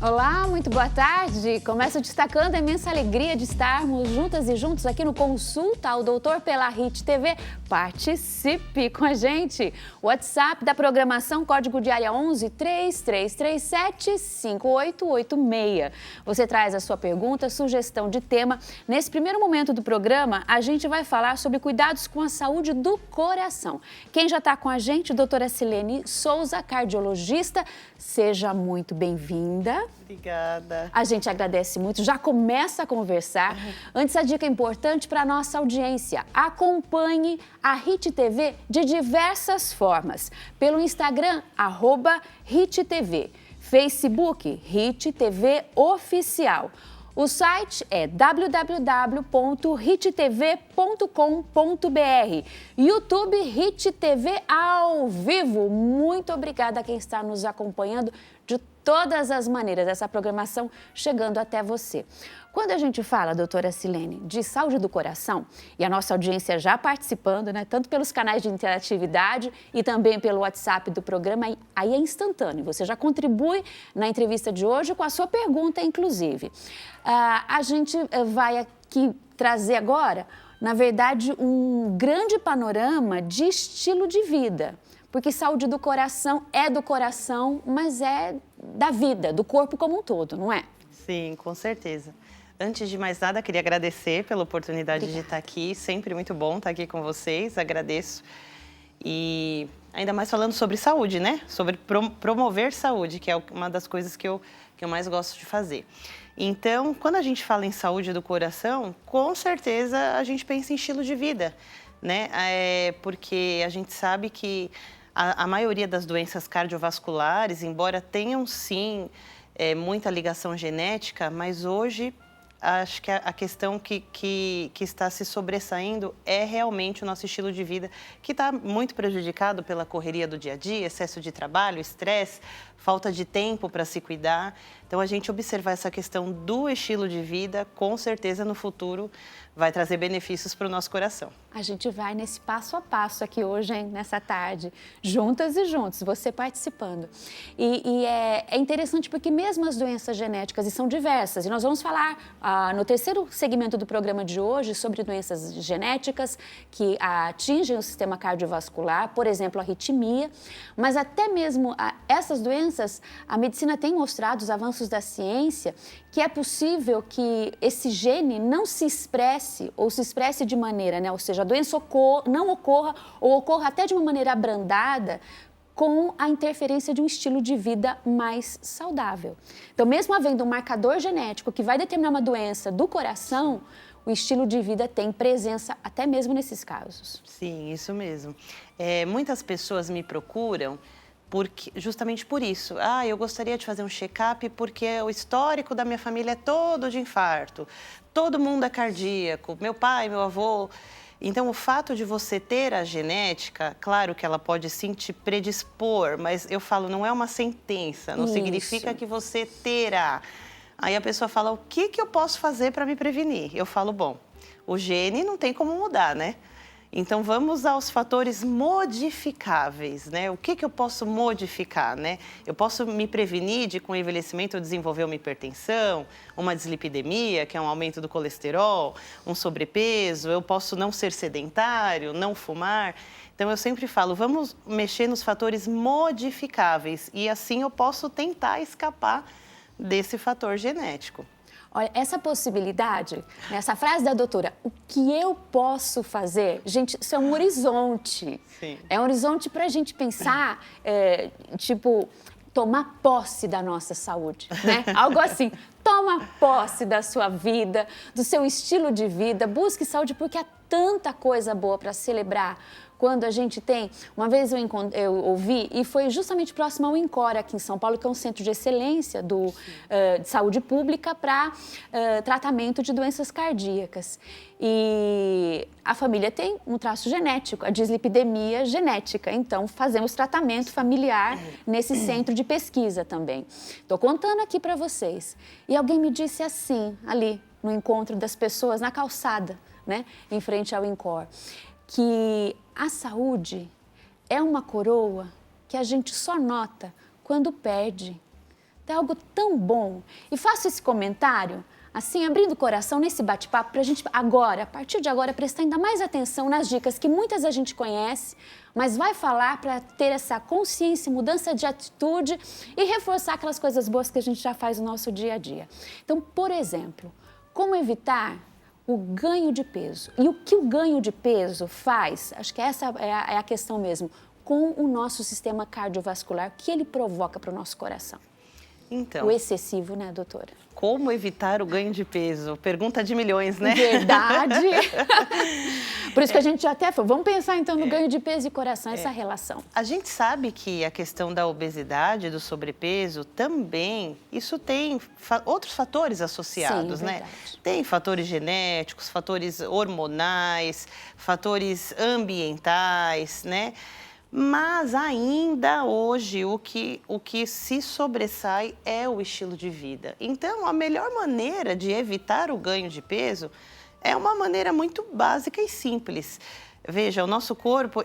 Olá, muito boa tarde. Começo destacando a imensa alegria de estarmos juntas e juntos aqui no Consulta ao Doutor pela RIT TV. Participe com a gente. WhatsApp da programação, código de área 11 3337 5886. Você traz a sua pergunta, sugestão de tema. Nesse primeiro momento do programa, a gente vai falar sobre cuidados com a saúde do coração. Quem já está com a gente, doutora Silene Souza, cardiologista. Seja muito bem-vinda. Obrigada. A gente agradece muito, já começa a conversar. Antes, a dica importante para a nossa audiência. Acompanhe a RIT TV de diversas formas. Pelo Instagram, @RITTV. Facebook, RIT TV Oficial. O site é www.rittv.com.br. YouTube RIT TV ao vivo. Muito obrigada a quem está nos acompanhando de todas as maneiras, essa programação chegando até você. Quando a gente fala, doutora Silene, de saúde do coração, e a nossa audiência já participando, né, tanto pelos canais de interatividade e também pelo WhatsApp do programa, aí é instantâneo. Você já contribui na entrevista de hoje com a sua pergunta, inclusive. A gente vai aqui trazer agora, na verdade, um grande panorama de estilo de vida. Porque saúde do coração, mas é da vida, do corpo como um todo, não é? Sim, com certeza. Antes de mais nada, queria agradecer pela oportunidade de estar aqui. Sempre muito bom estar aqui com vocês, agradeço. E ainda mais falando sobre saúde, né? Sobre promover saúde, que é uma das coisas que eu mais gosto de fazer. Então, quando a gente fala em saúde do coração, com certeza a gente pensa em estilo de vida, né? Porque a gente sabe que a maioria das doenças cardiovasculares, embora tenham sim muita ligação genética, mas hoje acho que a questão que está se sobressaindo é realmente o nosso estilo de vida, que está muito prejudicado pela correria do dia a dia, excesso de trabalho, estresse, falta de tempo para se cuidar. Então, a gente observar essa questão do estilo de vida, com certeza no futuro vai trazer benefícios para o nosso coração. A gente vai nesse passo a passo aqui hoje, hein, nessa tarde, juntas e juntos, você participando. E é interessante porque mesmo as doenças genéticas, e são diversas, e nós vamos falar no terceiro segmento do programa de hoje sobre doenças genéticas que atingem o sistema cardiovascular, por exemplo, a arritmia, mas até mesmo essas doenças, a medicina tem mostrado, os avanços da ciência, que é possível que esse gene não se expresse, ou se expresse de maneira, né? Ou seja, a doença não ocorra, ou ocorra até de uma maneira abrandada, com a interferência de um estilo de vida mais saudável. Então, mesmo havendo um marcador genético que vai determinar uma doença do coração, o estilo de vida tem presença até mesmo nesses casos. Sim, isso mesmo. Muitas pessoas me procuram justamente por isso. Eu gostaria de fazer um check-up porque o histórico da minha família é todo de infarto. Todo mundo é cardíaco, meu pai, meu avô. Então, o fato de você ter a genética, claro que ela pode sim te predispor, mas eu falo, não é uma sentença, não significa que você terá. Aí a pessoa fala, o que eu posso fazer para me prevenir? Eu falo, bom, o gene não tem como mudar, né? Então, vamos aos fatores modificáveis, né? O que eu posso modificar, né? Eu posso me prevenir de, com o envelhecimento, eu desenvolver uma hipertensão, uma dislipidemia, que é um aumento do colesterol, um sobrepeso, eu posso não ser sedentário, não fumar. Então, eu sempre falo, vamos mexer nos fatores modificáveis e assim eu posso tentar escapar desse fator genético. Olha, essa possibilidade, essa frase da doutora, o que eu posso fazer? Gente, isso é um horizonte. Sim. É um horizonte para a gente pensar, tomar posse da nossa saúde, né? Algo assim, toma posse da sua vida, do seu estilo de vida, busque saúde, porque há tanta coisa boa para celebrar. Quando a gente tem... Uma vez eu ouvi, e foi justamente próximo ao INCOR, aqui em São Paulo, que é um centro de excelência de saúde pública para tratamento de doenças cardíacas. E a família tem um traço genético, a dislipidemia genética. Então, fazemos tratamento familiar nesse centro de pesquisa também. Estou contando aqui para vocês. E alguém me disse assim, ali, no encontro das pessoas, na calçada, né, em frente ao INCOR, que a saúde é uma coroa que a gente só nota quando perde. É algo tão bom. E faço esse comentário, assim, abrindo o coração nesse bate-papo, para a gente agora, a partir de agora, prestar ainda mais atenção nas dicas que muitas a gente conhece, mas vai falar para ter essa consciência, mudança de atitude e reforçar aquelas coisas boas que a gente já faz no nosso dia a dia. Então, por exemplo, como evitar o ganho de peso? E o que o ganho de peso faz? Acho que essa é a questão mesmo, com o nosso sistema cardiovascular, o que ele provoca para o nosso coração. Então, o excessivo, né, doutora? Como evitar o ganho de peso? Pergunta de milhões, né? Verdade. Por isso que a gente já até falou, vamos pensar então no ganho de peso e coração, essa relação. A gente sabe que a questão da obesidade, do sobrepeso, também, isso tem outros fatores associados, Sim, né? verdade. Tem fatores genéticos, fatores hormonais, fatores ambientais, né? Mas ainda hoje o que se sobressai é o estilo de vida. Então, a melhor maneira de evitar o ganho de peso é uma maneira muito básica e simples. Veja, o nosso corpo,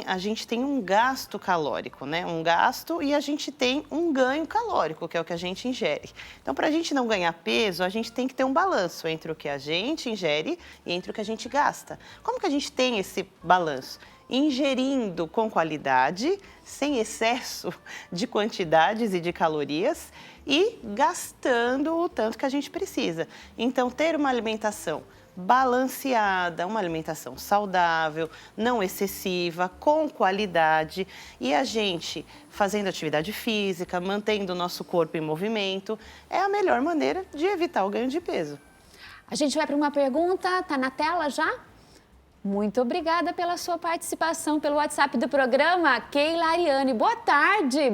a gente tem um gasto calórico, né? Um gasto e a gente tem um ganho calórico, que é o que a gente ingere. Então, para a gente não ganhar peso, a gente tem que ter um balanço entre o que a gente ingere e entre o que a gente gasta. Como que a gente tem esse balanço? Ingerindo com qualidade, sem excesso de quantidades e de calorias e gastando o tanto que a gente precisa. Então, ter uma alimentação balanceada, uma alimentação saudável, não excessiva, com qualidade e a gente fazendo atividade física, mantendo o nosso corpo em movimento, é a melhor maneira de evitar o ganho de peso. A gente vai para uma pergunta, tá na tela já? Muito obrigada pela sua participação pelo WhatsApp do programa, Keila Ariane. Boa tarde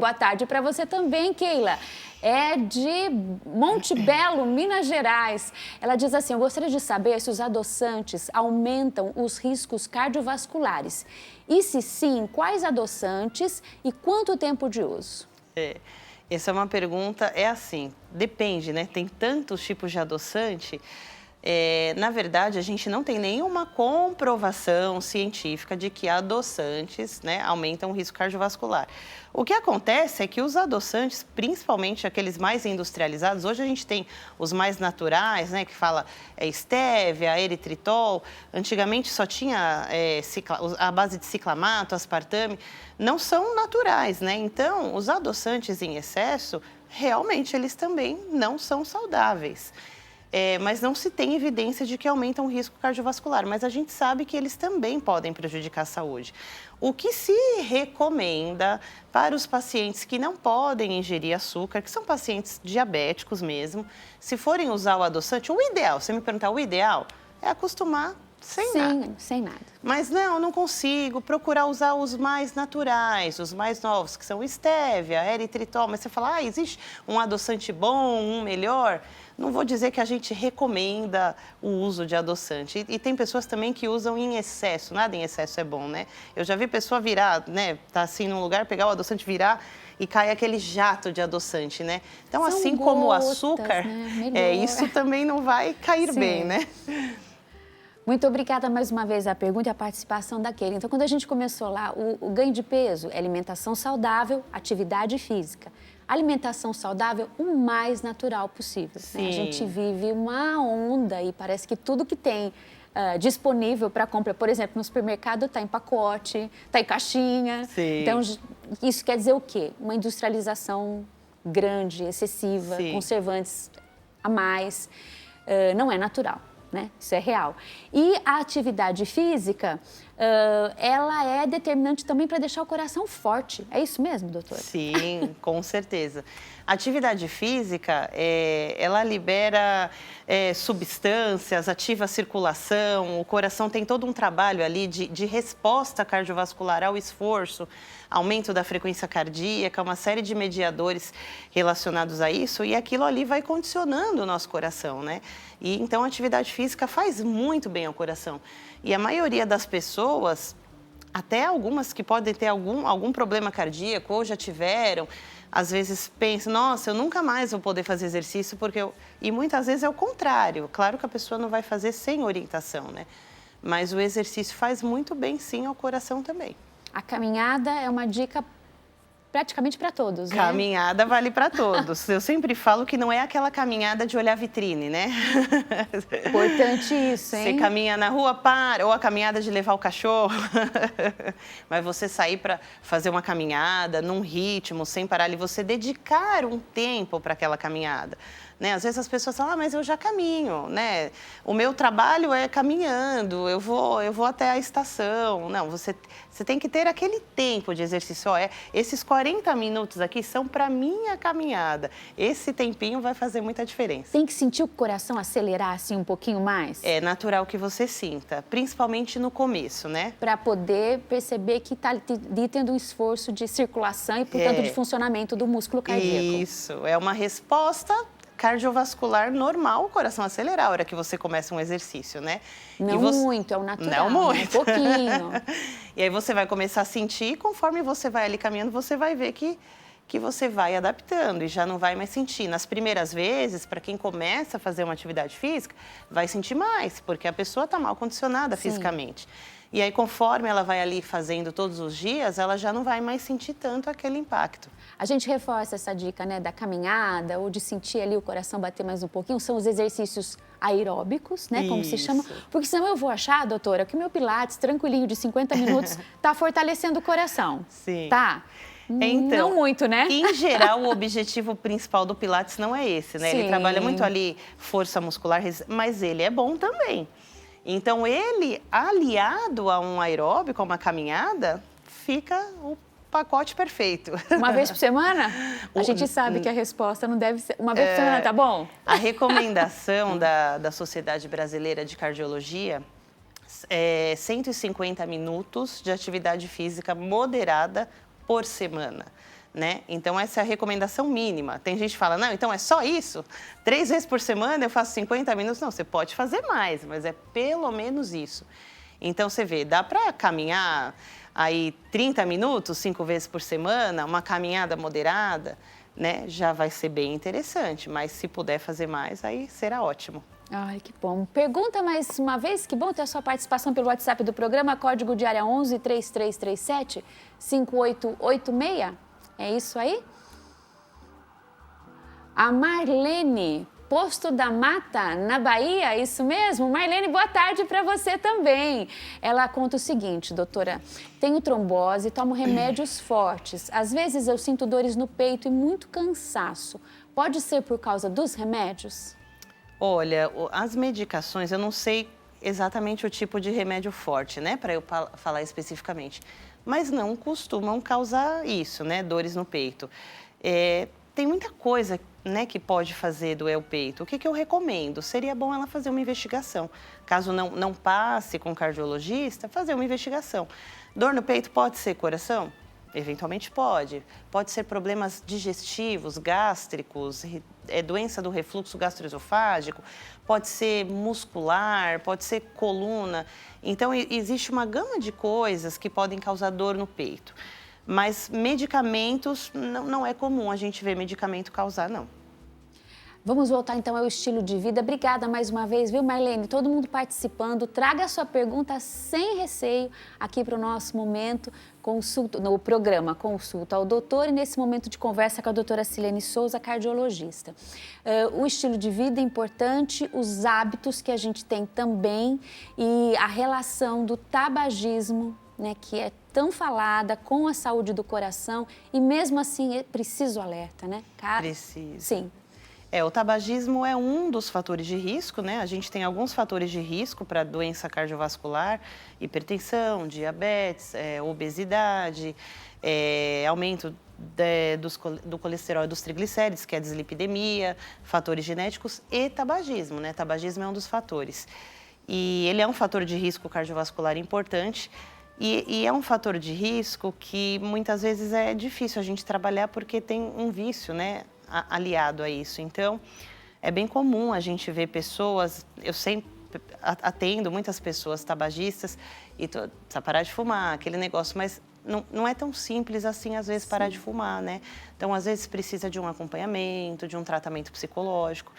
para você também, Keila. É de Monte Belo, Minas Gerais. Ela diz assim, eu gostaria de saber se os adoçantes aumentam os riscos cardiovasculares. E se sim, quais adoçantes e quanto tempo de uso? Essa é uma pergunta, assim, depende, né? Tem tantos tipos de adoçante. Na verdade, a gente não tem nenhuma comprovação científica de que adoçantes, né, aumentam o risco cardiovascular. O que acontece é que os adoçantes, principalmente aqueles mais industrializados, hoje a gente tem os mais naturais, né, que fala estévia, eritritol. Antigamente só tinha a base de ciclamato, aspartame, não são naturais, né? Então, os adoçantes em excesso, realmente eles também não são saudáveis. Mas não se tem evidência de que aumentam o risco cardiovascular, mas a gente sabe que eles também podem prejudicar a saúde. O que se recomenda para os pacientes que não podem ingerir açúcar, que são pacientes diabéticos mesmo, se forem usar o adoçante, o ideal, se me perguntar o ideal, é acostumar sem nada. Sem nada. Mas não consigo, procurar usar os mais naturais, os mais novos, que são estévia, eritritol, mas você fala, existe um adoçante bom, um melhor? Não vou dizer que a gente recomenda o uso de adoçante. E tem pessoas também que usam em excesso. Nada em excesso é bom, né? Eu já vi pessoa virar, né? Tá assim num lugar, pegar o adoçante, virar e cai aquele jato de adoçante, né? Então, São assim como o gotas, açúcar, né? isso também não vai cair bem, né? Muito obrigada mais uma vez a pergunta e a participação da Keila. Então, quando a gente começou lá, o ganho de peso é alimentação saudável, atividade física. Alimentação saudável o mais natural possível. Né? A gente vive uma onda e parece que tudo que tem disponível para compra, por exemplo, no supermercado está em pacote, está em caixinha. Sim. Então, isso quer dizer o quê? Uma industrialização grande, excessiva, conservantes a mais, não é natural. Né? Isso é real. E a atividade física, ela é determinante também para deixar o coração forte. É isso mesmo, doutora? Sim, com certeza. A atividade física, ela libera substâncias, ativa a circulação, o coração tem todo um trabalho ali de resposta cardiovascular ao esforço, aumento da frequência cardíaca, uma série de mediadores relacionados a isso, e aquilo ali vai condicionando o nosso coração, né? E então a atividade física faz muito bem ao coração. E a maioria das pessoas, até algumas que podem ter algum problema cardíaco ou já tiveram, às vezes pensam, nossa, eu nunca mais vou poder fazer exercício porque E muitas vezes é o contrário. Claro que a pessoa não vai fazer sem orientação, né? Mas o exercício faz muito bem, sim, ao coração também. A caminhada é uma dica praticamente para todos, né? Caminhada vale para todos. Eu sempre falo que não é aquela caminhada de olhar vitrine, né? Importante isso, hein? Você caminha na rua, para, ou a caminhada de levar o cachorro. Mas você sair para fazer uma caminhada num ritmo, sem parar ali, você dedicar um tempo para aquela caminhada. Né? Às vezes as pessoas falam, mas eu já caminho, né? O meu trabalho é caminhando, eu vou até a estação. Não, você tem que ter aquele tempo de exercício. Esses 40 minutos aqui são para minha caminhada. Esse tempinho vai fazer muita diferença. Tem que sentir o coração acelerar assim um pouquinho mais? É natural que você sinta, principalmente no começo, né? Para poder perceber que está ali tendo um esforço de circulação e, portanto, de funcionamento do músculo cardíaco. Isso, é uma resposta cardiovascular normal, o coração acelerar a hora que você começa um exercício, né? Não muito, é o natural. Não muito. Um pouquinho. E aí você vai começar a sentir e conforme você vai ali caminhando, você vai ver que você vai adaptando e já não vai mais sentir. Nas primeiras vezes, para quem começa a fazer uma atividade física, vai sentir mais, porque a pessoa está mal condicionada fisicamente. E aí, conforme ela vai ali fazendo todos os dias, ela já não vai mais sentir tanto aquele impacto. A gente reforça essa dica, né, da caminhada ou de sentir ali o coração bater mais um pouquinho. São os exercícios aeróbicos, né, como se chama. Porque senão eu vou achar, doutora, que o meu pilates tranquilinho de 50 minutos está fortalecendo o coração. Sim. Tá? Então, não muito, né? Em geral, o objetivo principal do Pilates não é esse, né? Sim. Ele trabalha muito ali força muscular, mas ele é bom também. Então, ele, aliado a um aeróbico, a uma caminhada, fica o pacote perfeito. Uma vez por semana? A gente sabe que a resposta não deve ser... Uma vez por semana tá bom? A recomendação da Sociedade Brasileira de Cardiologia é 150 minutos de atividade física moderada por semana. Né? Então, essa é a recomendação mínima. Tem gente que fala, não, então é só isso? 3 vezes por semana eu faço 50 minutos? Não, você pode fazer mais, mas é pelo menos isso. Então, você vê, dá para caminhar aí 30 minutos, 5 vezes por semana, uma caminhada moderada, né? Já vai ser bem interessante, mas se puder fazer mais, aí será ótimo. Ai, que bom. Pergunta mais uma vez, que bom ter a sua participação pelo WhatsApp do programa, código de área 11 3337 5886. É isso aí? A Marlene, Posto da Mata, na Bahia, isso mesmo? Marlene, boa tarde para você também. Ela conta o seguinte, doutora, tenho trombose, tomo remédios fortes. Às vezes eu sinto dores no peito e muito cansaço. Pode ser por causa dos remédios? Olha, as medicações, eu não sei exatamente o tipo de remédio forte, né, para eu falar especificamente, mas não costumam causar isso, né, dores no peito. Tem muita coisa, né, que pode fazer doer o peito. O que eu recomendo? Seria bom ela fazer uma investigação. Caso não passe com o cardiologista, fazer uma investigação. Dor no peito pode ser coração? Eventualmente pode. Pode ser problemas digestivos, gástricos, doença do refluxo gastroesofágico, pode ser muscular, pode ser coluna. Então, existe uma gama de coisas que podem causar dor no peito. Mas medicamentos, não é comum a gente ver medicamento causar, não. Vamos voltar então ao estilo de vida. Obrigada mais uma vez, viu, Marlene? Todo mundo participando. Traga a sua pergunta sem receio aqui para o nosso momento consulta, no programa Consulta ao Doutor, e nesse momento de conversa com a doutora Silene Souza, cardiologista. O estilo de vida é importante, os hábitos que a gente tem também e a relação do tabagismo, né, que é tão falada, com a saúde do coração, e mesmo assim é preciso alerta, né? Preciso. Sim. O tabagismo é um dos fatores de risco, né? A gente tem alguns fatores de risco para doença cardiovascular, hipertensão, diabetes, obesidade, aumento do colesterol e dos triglicérides, que é a dislipidemia, fatores genéticos e tabagismo, né? Tabagismo é um dos fatores. E ele é um fator de risco cardiovascular importante e é um fator de risco que muitas vezes é difícil a gente trabalhar porque tem um vício, né, aliado a isso. Então, é bem comum a gente ver pessoas, eu sempre atendo muitas pessoas tabagistas e precisa parar de fumar, aquele negócio, mas não é tão simples assim, às vezes, parar de fumar, né? Então, às vezes, precisa de um acompanhamento, de um tratamento psicológico.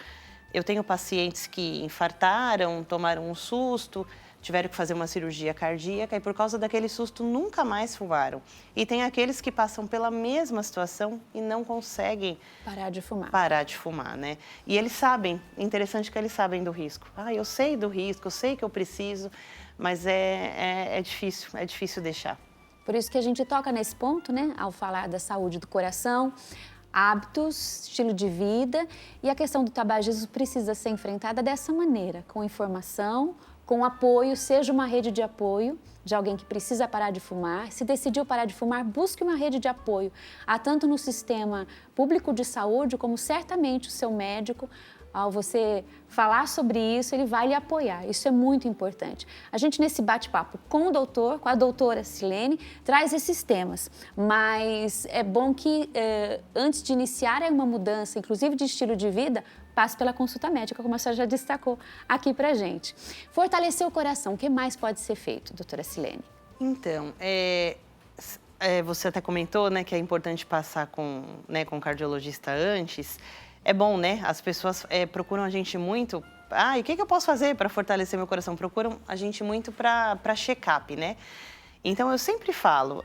Eu tenho pacientes que infartaram, tomaram um susto, tiveram que fazer uma cirurgia cardíaca e por causa daquele susto nunca mais fumaram. E tem aqueles que passam pela mesma situação e não conseguem parar de fumar, né? E eles sabem, interessante que eles sabem do risco. Ah, eu sei do risco, eu sei que eu preciso, mas é difícil deixar. Por isso que a gente toca nesse ponto, né, ao falar da saúde do coração, hábitos, estilo de vida, e a questão do tabagismo precisa ser enfrentada dessa maneira, com informação, com apoio, seja uma rede de apoio de alguém que precisa parar de fumar. Se decidiu parar de fumar, busque uma rede de apoio, há tanto no sistema público de saúde, como certamente o seu médico. Ao você falar sobre isso, ele vai lhe apoiar. Isso é muito importante. A gente, nesse bate-papo com o doutor, com a doutora Silene, traz esses temas. Mas é bom que, antes de iniciar uma mudança, inclusive de estilo de vida, passe pela consulta médica, como a senhora já destacou aqui pra gente. Fortalecer o coração, o que mais pode ser feito, doutora Silene? Então, você até comentou, né, que é importante passar com o cardiologista antes. É bom, né? As pessoas procuram a gente muito. E o que eu posso fazer para fortalecer meu coração? Procuram a gente muito para check-up, né? Então, eu sempre falo,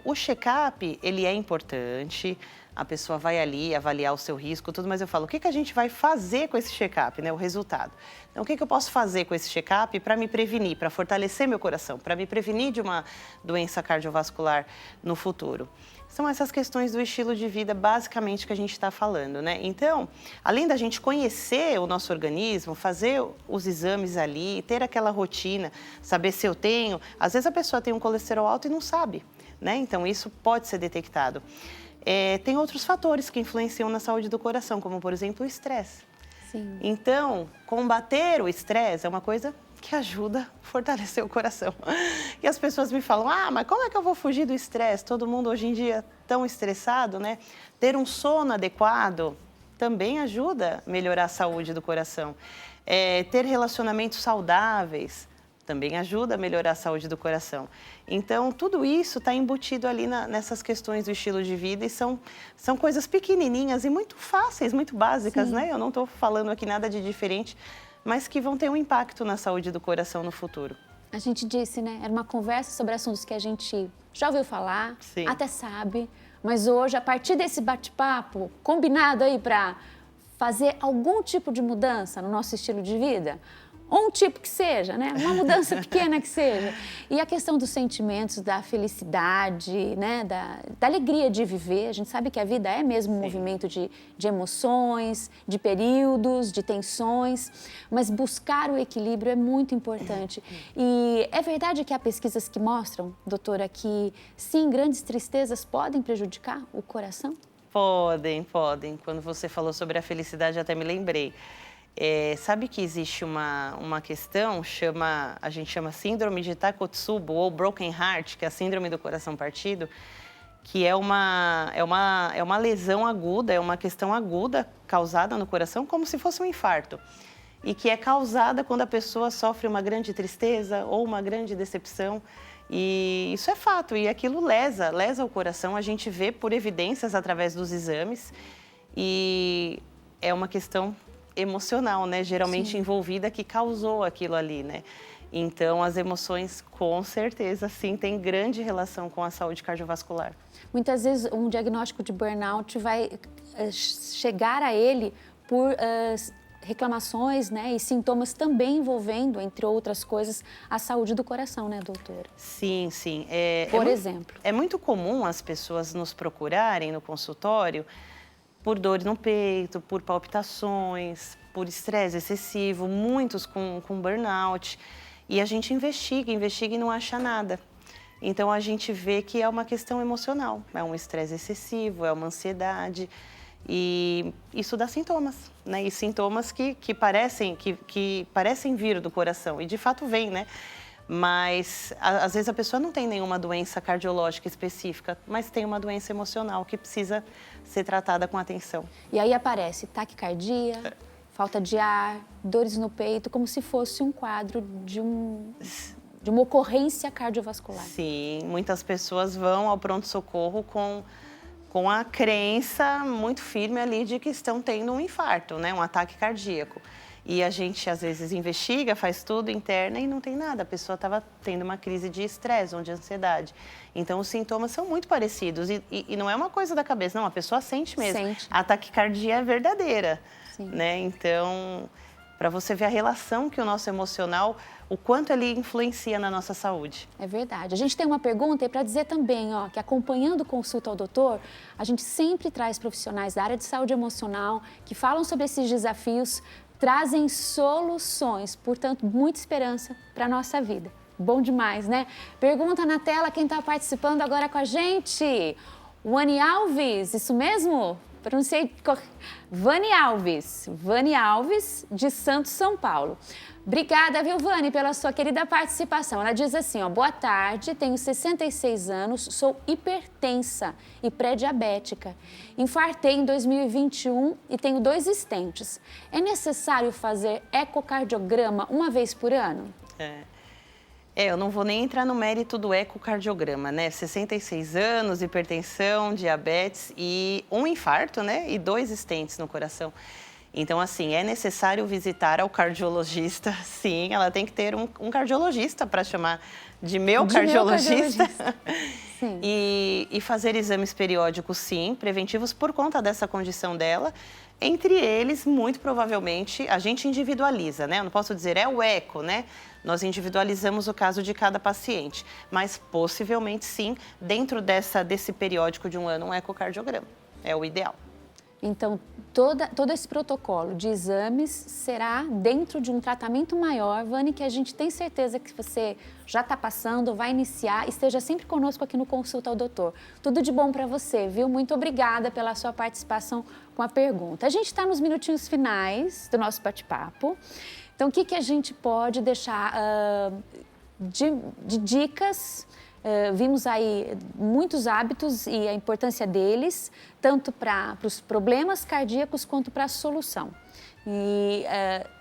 o check-up, ele é importante, a pessoa vai ali avaliar o seu risco, tudo, mas eu falo, o que a gente vai fazer com esse check-up, né? O resultado. Então, o que eu posso fazer com esse check-up para me prevenir, para fortalecer meu coração, para me prevenir de uma doença cardiovascular no futuro? São essas questões do estilo de vida, basicamente, que a gente está falando, né? Então, além da gente conhecer o nosso organismo, fazer os exames ali, ter aquela rotina, saber se eu tenho... Às vezes a pessoa tem um colesterol alto e não sabe, né? Então, isso pode ser detectado. Tem outros fatores que influenciam na saúde do coração, como, por exemplo, o estresse. Sim. Então, combater o estresse é uma coisa que ajuda a fortalecer o coração. E as pessoas me falam, mas como é que eu vou fugir do estresse? Todo mundo hoje em dia tão estressado, né? Ter um sono adequado também ajuda a melhorar a saúde do coração. Ter relacionamentos saudáveis também ajuda a melhorar a saúde do coração. Então, tudo isso está embutido ali nessas questões do estilo de vida e são coisas pequenininhas e muito fáceis, muito básicas, Sim. né? Eu não estou falando aqui nada de diferente, mas que vão ter um impacto na saúde do coração no futuro. A gente disse, né? Era uma conversa sobre assuntos que a gente já ouviu falar, Sim. até sabe, mas hoje, a partir desse bate-papo, combinado aí para fazer algum tipo de mudança no nosso estilo de vida, um tipo que seja, né? Uma mudança pequena que seja. E a questão dos sentimentos, da felicidade, né? Da alegria de viver. A gente sabe que a vida é mesmo um movimento de emoções, de períodos, de tensões, mas buscar o equilíbrio é muito importante. E é verdade que há pesquisas que mostram, doutora, que sim, grandes tristezas podem prejudicar o coração? Podem. Quando você falou sobre a felicidade, até me lembrei. Sabe que existe uma questão, a gente chama síndrome de Takotsubo ou broken heart, que é a síndrome do coração partido, que é uma lesão aguda, é uma questão aguda causada no coração, como se fosse um infarto. E que é causada quando a pessoa sofre uma grande tristeza ou uma grande decepção. E isso é fato, e aquilo lesa o coração, a gente vê por evidências através dos exames. E é uma questão emocional, né? Geralmente Sim. envolvida, que causou aquilo ali, né? Então, as emoções, com certeza, sim, têm grande relação com a saúde cardiovascular. Muitas vezes, um diagnóstico de burnout vai chegar a ele por reclamações, né? E sintomas também envolvendo, entre outras coisas, a saúde do coração, né, doutora? Sim. Por exemplo. É muito comum as pessoas nos procurarem no consultório por dores no peito, por palpitações, por estresse excessivo, muitos com burnout. E a gente investiga e não acha nada. Então, a gente vê que é uma questão emocional, é um estresse excessivo, é uma ansiedade. E isso dá sintomas, né? E sintomas que parecem vir do coração, e de fato vem, né? Mas, às vezes, a pessoa não tem nenhuma doença cardiológica específica, mas tem uma doença emocional que precisa ser tratada com atenção. E aí aparece taquicardia, falta de ar, dores no peito, como se fosse um quadro de uma ocorrência cardiovascular. Sim, muitas pessoas vão ao pronto-socorro com a crença muito firme ali de que estão tendo um infarto, né? Um ataque cardíaco. E a gente, às vezes, investiga, faz tudo interna e não tem nada. A pessoa estava tendo uma crise de estresse ou de ansiedade. Então, os sintomas são muito parecidos. E não é uma coisa da cabeça, não. A pessoa sente mesmo. Sente. A taquicardia é verdadeira. Sim. Né? Então, para você ver a relação que o nosso emocional, o quanto ele influencia na nossa saúde. É verdade. A gente tem uma pergunta para dizer também, que acompanhando consulta ao doutor, a gente sempre traz profissionais da área de saúde emocional que falam sobre esses desafios, trazem soluções, portanto, muita esperança para a nossa vida. Bom demais, né? Pergunta na tela quem está participando agora com a gente. Wani Alves, isso mesmo? Pronunciei. Vani Alves, de Santos, São Paulo. Obrigada, viu, Vani, pela sua querida participação. Ela diz assim, boa tarde, tenho 66 anos, sou hipertensa e pré-diabética. Infartei em 2021 e tenho 2 stents. É necessário fazer ecocardiograma uma vez por ano? Eu não vou nem entrar no mérito do ecocardiograma, né? 66 anos, hipertensão, diabetes e um infarto, né? E 2 stents no coração. Então, assim, é necessário visitar ao cardiologista, sim. Ela tem que ter um cardiologista para chamar de meu cardiologista. Sim. E fazer exames periódicos, sim, preventivos por conta dessa condição dela. Entre eles, muito provavelmente, a gente individualiza, né? Eu não posso dizer é o eco, né? Nós individualizamos o caso de cada paciente, mas possivelmente sim, dentro desse periódico de um ano, um ecocardiograma. É o ideal. Então, todo esse protocolo de exames será dentro de um tratamento maior, Vani, que a gente tem certeza que você já está passando, vai iniciar, esteja sempre conosco aqui no Consulta ao Doutor. Tudo de bom para você, viu? Muito obrigada pela sua participação com a pergunta. A gente está nos minutinhos finais do nosso bate-papo. Então, o que a gente pode deixar de dicas? Vimos aí muitos hábitos e a importância deles, tanto para os problemas cardíacos quanto para a solução. E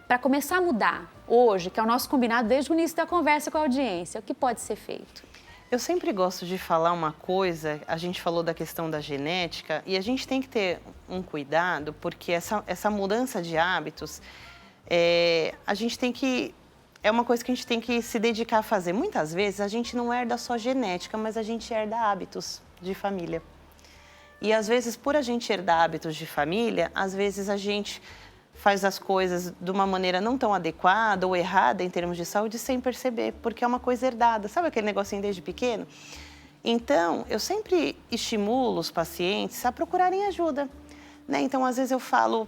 para começar a mudar hoje, que é o nosso combinado desde o início da conversa com a audiência, o que pode ser feito? Eu sempre gosto de falar uma coisa, a gente falou da questão da genética e a gente tem que ter um cuidado, porque essa mudança de hábitos, a gente tem que... É uma coisa que a gente tem que se dedicar a fazer. Muitas vezes a gente não herda só genética, mas a gente herda hábitos de família. E às vezes, por a gente herdar hábitos de família, às vezes a gente faz as coisas de uma maneira não tão adequada ou errada em termos de saúde sem perceber, porque é uma coisa herdada. Sabe aquele negocinho desde pequeno? Então, eu sempre estimulo os pacientes a procurarem ajuda, né? Então, às vezes eu falo,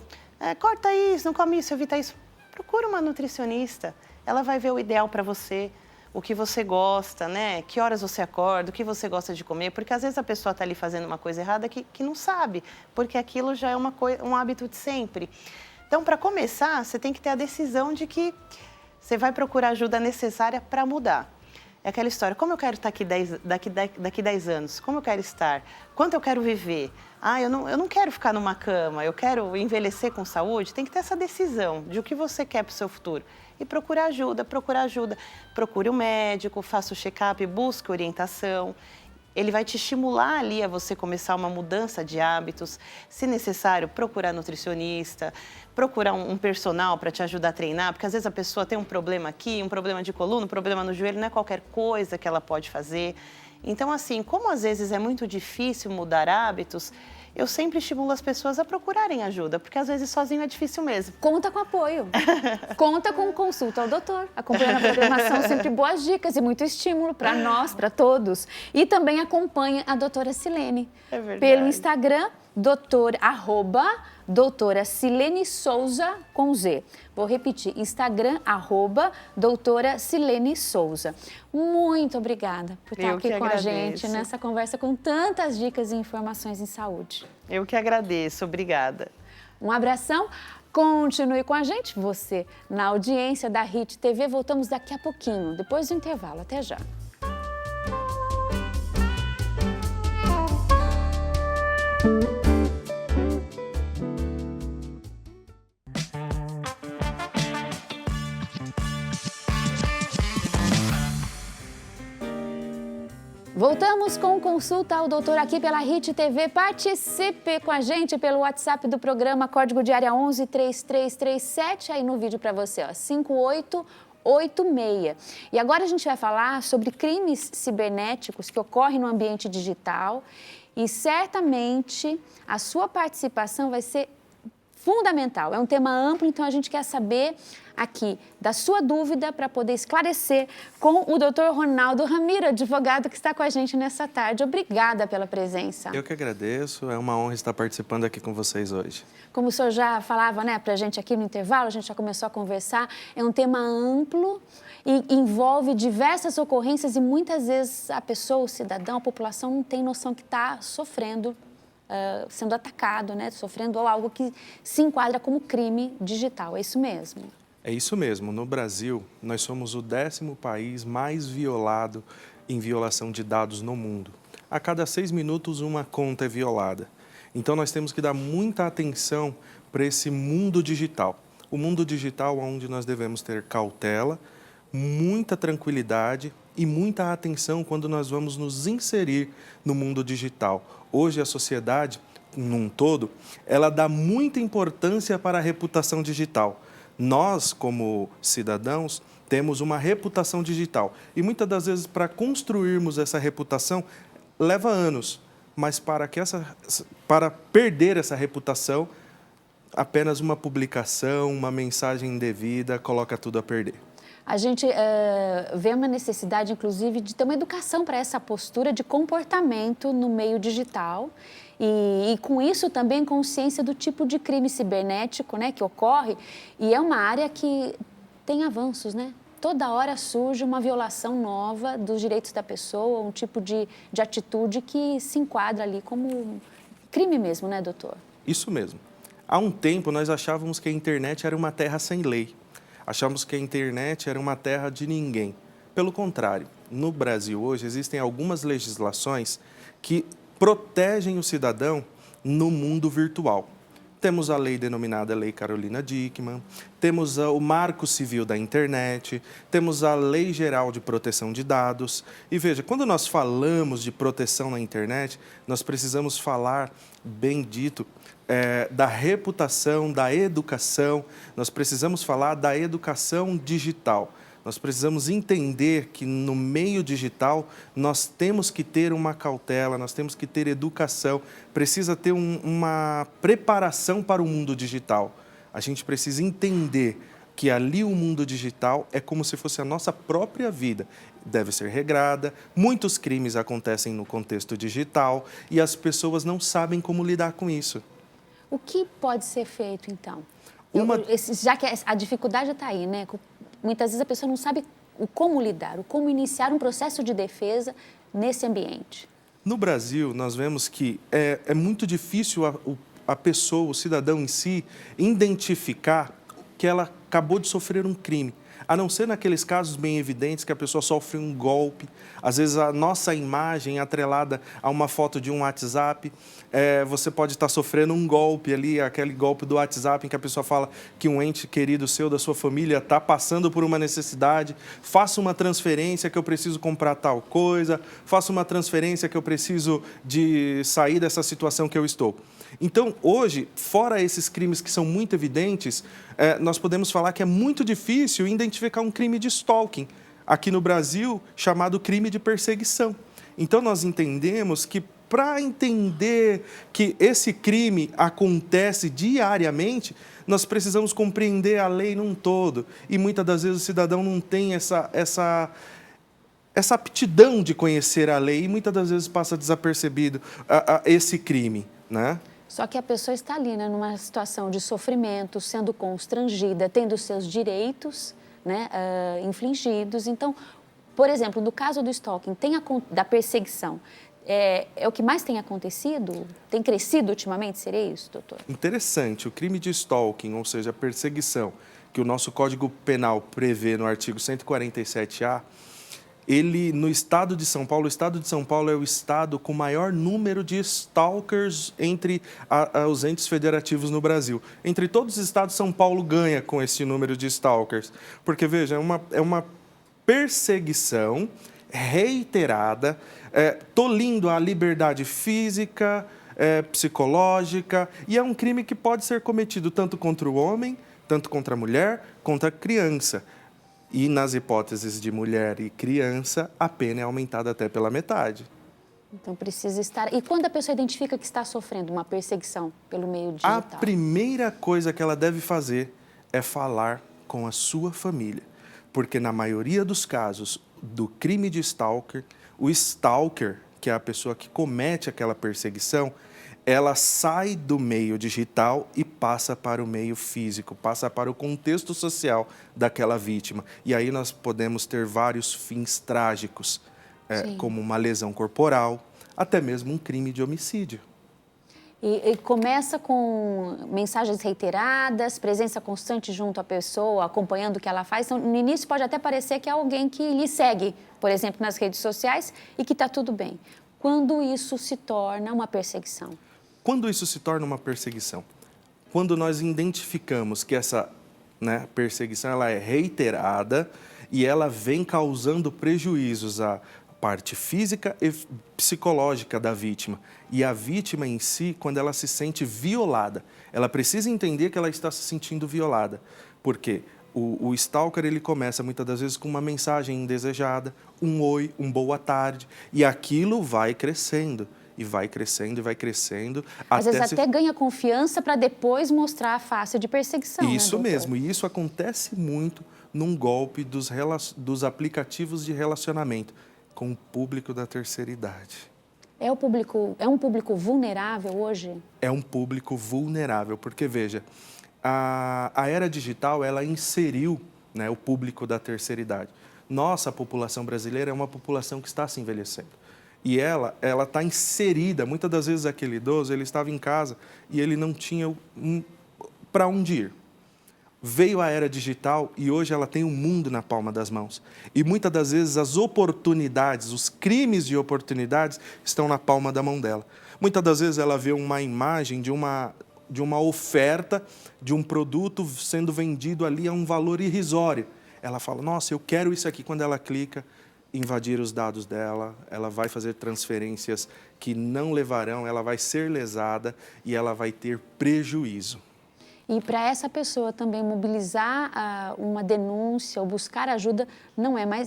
corta isso, não come isso, evita isso. Procura uma nutricionista. Ela vai ver o ideal para você, o que você gosta, né? Que horas você acorda, o que você gosta de comer, porque às vezes a pessoa está ali fazendo uma coisa errada que não sabe, porque aquilo já é um hábito de sempre. Então, para começar, você tem que ter a decisão de que você vai procurar a ajuda necessária para mudar. É aquela história, como eu quero estar aqui daqui 10 anos? Como eu quero estar? Quanto eu quero viver? Eu não quero ficar numa cama, eu quero envelhecer com saúde. Tem que ter essa decisão de o que você quer para o seu futuro. E procurar ajuda. Procure um médico, faça o check-up, busque orientação. Ele vai te estimular ali a você começar uma mudança de hábitos. Se necessário, procurar nutricionista, procurar um personal para te ajudar a treinar, porque às vezes a pessoa tem um problema aqui, um problema de coluna, um problema no joelho, não é qualquer coisa que ela pode fazer. Então, assim, como às vezes é muito difícil mudar hábitos, eu sempre estimulo as pessoas a procurarem ajuda, porque às vezes sozinho é difícil mesmo. Conta com apoio. Conta com consulta ao doutor. Acompanhando a programação, sempre boas dicas e muito estímulo para nós, para todos. E também acompanha a doutora Silene. É verdade. Pelo Instagram, doutora Silene Souza com Z. Vou repetir, Instagram, doutora Silene Souza. Muito obrigada por estar aqui com a gente nessa conversa com tantas dicas e informações em saúde. Eu que agradeço, obrigada. Um abração, continue com a gente, você na audiência da HIT TV. Voltamos daqui a pouquinho, depois do intervalo. Até já. Voltamos com Consulta ao Doutor aqui pela RIT TV. Participe com a gente pelo WhatsApp do programa, código de área 113337, aí no vídeo para você, ó, 5886. E agora a gente vai falar sobre crimes cibernéticos que ocorrem no ambiente digital e certamente a sua participação vai ser fundamental. É um tema amplo, então a gente quer saber aqui da sua dúvida para poder esclarecer com o Dr. Ronaldo Ramiro, advogado que está com a gente nessa tarde. Obrigada pela presença. Eu que agradeço, é uma honra estar participando aqui com vocês hoje. Como o senhor já falava, né, para a gente aqui no intervalo, a gente já começou a conversar, é um tema amplo e envolve diversas ocorrências e muitas vezes a pessoa, o cidadão, a população não tem noção que está sofrendo, sendo atacado, né, sofrendo algo que se enquadra como crime digital. É isso mesmo? É isso mesmo. No Brasil, nós somos o 10º país mais violado em violação de dados no mundo. A cada 6 minutos, uma conta é violada. Então, nós temos que dar muita atenção para esse mundo digital. O mundo digital onde nós devemos ter cautela, muita tranquilidade e muita atenção quando nós vamos nos inserir no mundo digital. Hoje, a sociedade, num todo, ela dá muita importância para a reputação digital. Nós, como cidadãos, temos uma reputação digital e muitas das vezes para construirmos essa reputação leva anos, mas para perder essa reputação, apenas uma publicação, uma mensagem indevida coloca tudo a perder. A gente vê uma necessidade, inclusive, de ter uma educação para essa postura de comportamento no meio digital e com isso também consciência do tipo de crime cibernético, né, que ocorre. E é uma área que tem avanços, né? Toda hora surge uma violação nova dos direitos da pessoa, um tipo de atitude que se enquadra ali como crime mesmo, né, doutor? Isso mesmo. Há um tempo nós achávamos que a internet era uma terra sem lei. Achamos que a internet era uma terra de ninguém. Pelo contrário, no Brasil hoje existem algumas legislações que protegem o cidadão no mundo virtual. Temos a lei denominada Lei Carolina Dickmann, temos o Marco Civil da Internet, temos a Lei Geral de Proteção de Dados. E veja, quando nós falamos de proteção na internet, nós precisamos falar, bem dito, da reputação, da educação, nós precisamos falar da educação digital. Nós precisamos entender que no meio digital nós temos que ter uma cautela, nós temos que ter educação, precisa ter uma preparação para o mundo digital. A gente precisa entender que ali o mundo digital é como se fosse a nossa própria vida. Deve ser regrada, muitos crimes acontecem no contexto digital e as pessoas não sabem como lidar com isso. O que pode ser feito, então? Já que a dificuldade está aí, né? Muitas vezes a pessoa não sabe como lidar, como iniciar um processo de defesa nesse ambiente. No Brasil, nós vemos que é muito difícil a pessoa, o cidadão em si, identificar que ela acabou de sofrer um crime. A não ser naqueles casos bem evidentes que a pessoa sofre um golpe, às vezes a nossa imagem é atrelada a uma foto de um WhatsApp, você pode estar sofrendo um golpe ali, aquele golpe do WhatsApp em que a pessoa fala que um ente querido seu, da sua família, está passando por uma necessidade, faça uma transferência que eu preciso comprar tal coisa, faça uma transferência que eu preciso de sair dessa situação que eu estou. Então, hoje, fora esses crimes que são muito evidentes, nós podemos falar que é muito difícil identificar um crime de stalking, aqui no Brasil, chamado crime de perseguição. Então, nós entendemos que para entender que esse crime acontece diariamente, nós precisamos compreender a lei num todo. E muitas das vezes o cidadão não tem essa aptidão de conhecer a lei e muitas das vezes passa desapercebido esse crime, né? Só que a pessoa está ali, né, numa situação de sofrimento, sendo constrangida, tendo seus direitos, né, infligidos. Então, por exemplo, no caso do stalking, da perseguição, é o que mais tem acontecido? Tem crescido ultimamente? Seria isso, doutor? Interessante. O crime de stalking, ou seja, a perseguição, que o nosso Código Penal prevê no artigo 147-A, ele, no estado de São Paulo, o estado de São Paulo é o estado com maior número de stalkers entre os entes federativos no Brasil. Entre todos os estados, São Paulo ganha com esse número de stalkers. Porque, veja, é uma perseguição reiterada, tolindo a liberdade física, psicológica, e é um crime que pode ser cometido tanto contra o homem, tanto contra a mulher, contra a criança. E nas hipóteses de mulher e criança, a pena é aumentada até pela metade. Então, precisa estar... E quando a pessoa identifica que está sofrendo uma perseguição pelo meio digital? A primeira coisa que ela deve fazer é falar com a sua família. Porque na maioria dos casos do crime de stalker, o stalker, que é a pessoa que comete aquela perseguição, ela sai do meio digital e passa para o meio físico, passa para o contexto social daquela vítima. E aí nós podemos ter vários fins trágicos, como uma lesão corporal, até mesmo um crime de homicídio. E começa com mensagens reiteradas, presença constante junto à pessoa, acompanhando o que ela faz. Então, no início pode até parecer que é alguém que lhe segue, por exemplo, nas redes sociais, e que está tudo bem. Quando isso se torna uma perseguição? Quando isso se torna uma perseguição? Quando nós identificamos que essa perseguição ela é reiterada e ela vem causando prejuízos à parte física e psicológica da vítima. E a vítima em si, quando ela se sente violada, ela precisa entender que ela está se sentindo violada. Por quê? O stalker, ele começa muitas das vezes com uma mensagem indesejada, um oi, um boa tarde, e aquilo vai crescendo. E vai crescendo, e vai crescendo. Às vezes até ganha confiança para depois mostrar a face de perseguição. Isso mesmo, e isso acontece muito num golpe dos aplicativos de relacionamento com o público da terceira idade. É um público vulnerável hoje? É um público vulnerável, porque veja, a era digital ela inseriu o público da terceira idade. Nossa população brasileira é uma população que está se envelhecendo. E ela está inserida, muitas das vezes aquele idoso, ele estava em casa e ele não tinha para onde ir. Veio a era digital e hoje ela tem o mundo na palma das mãos. E muitas das vezes as oportunidades, os crimes de oportunidades estão na palma da mão dela. Muitas das vezes ela vê uma imagem de uma oferta de um produto sendo vendido ali a um valor irrisório. Ela fala, nossa, eu quero isso aqui. Quando ela clica, invadir os dados dela, ela vai fazer transferências que não levarão, ela vai ser lesada e ela vai ter prejuízo. E para essa pessoa também mobilizar uma denúncia ou buscar ajuda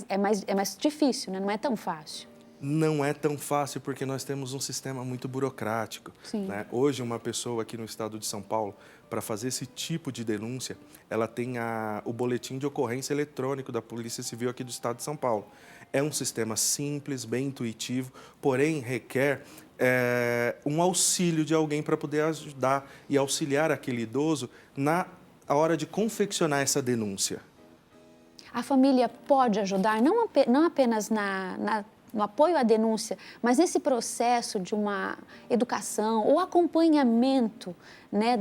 é mais difícil, né? Não é tão fácil. Não é tão fácil porque nós temos um sistema muito burocrático. Né? Hoje, uma pessoa aqui no estado de São Paulo, para fazer esse tipo de denúncia, ela tem o boletim de ocorrência eletrônico da Polícia Civil aqui do estado de São Paulo. É um sistema simples, bem intuitivo, porém requer um auxílio de alguém para poder ajudar e auxiliar aquele idoso na hora de confeccionar essa denúncia. A família pode ajudar, não apenas no apoio à denúncia, mas nesse processo de uma educação ou acompanhamento, né,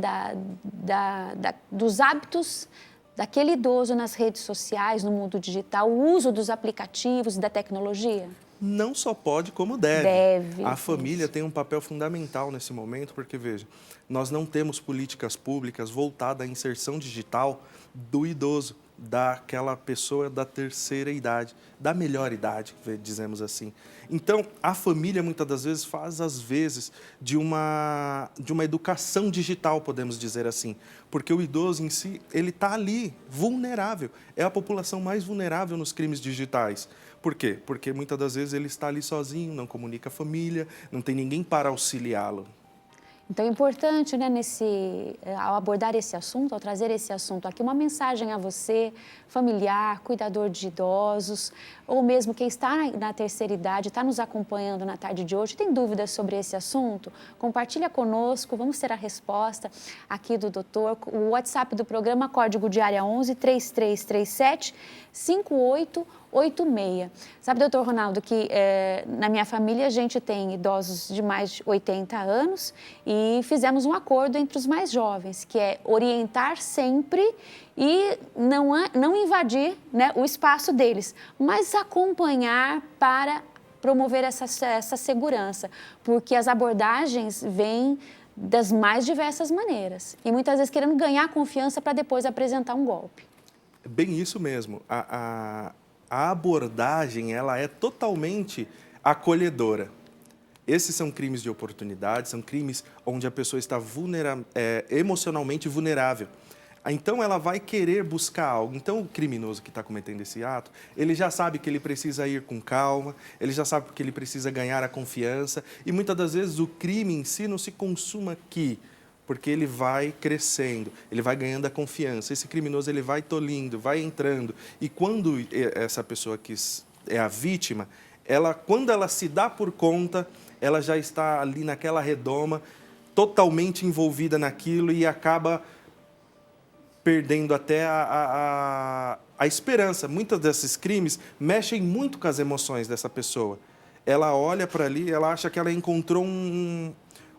dos hábitos daquele idoso nas redes sociais, no mundo digital, o uso dos aplicativos e da tecnologia? Não só pode, como deve. Deve. A família tem um papel fundamental nesse momento, porque, veja, nós não temos políticas públicas voltadas à inserção digital do idoso, daquela pessoa da terceira idade, da melhor idade, dizemos assim. Então, a família, muitas das vezes, faz, às vezes, de uma educação digital, podemos dizer assim. Porque o idoso em si, ele está ali, vulnerável. É a população mais vulnerável nos crimes digitais. Por quê? Porque, muitas das vezes, ele está ali sozinho, não comunica a família, não tem ninguém para auxiliá-lo. Então, é importante, né, ao abordar esse assunto, ao trazer esse assunto aqui, uma mensagem a você, familiar, cuidador de idosos, ou mesmo quem está na terceira idade, está nos acompanhando na tarde de hoje, tem dúvidas sobre esse assunto? Compartilha conosco, vamos ter a resposta aqui do doutor. O WhatsApp do programa, código de área 11 3337 5886. Sabe, doutor Ronaldo, que na minha família a gente tem idosos de mais de 80 anos e fizemos um acordo entre os mais jovens, que é orientar sempre e não invadir, né, o espaço deles, mas acompanhar para promover essa segurança, porque as abordagens vêm das mais diversas maneiras e muitas vezes querendo ganhar confiança para depois apresentar um golpe. Bem isso mesmo. a abordagem ela é totalmente acolhedora. Esses são crimes de oportunidade, são crimes onde a pessoa está emocionalmente vulnerável. Então, ela vai querer buscar algo. Então, o criminoso que está cometendo esse ato, ele já sabe que ele precisa ir com calma, ele já sabe que ele precisa ganhar a confiança. E, muitas das vezes, o crime em si não se consuma aqui, porque ele vai crescendo, ele vai ganhando a confiança. Esse criminoso, ele vai tolindo, vai entrando. E quando essa pessoa que é a vítima, quando ela se dá por conta, ela já está ali naquela redoma, totalmente envolvida naquilo e acaba perdendo até a esperança. Muitos desses crimes mexem muito com as emoções dessa pessoa. Ela olha para ali, ela acha que ela encontrou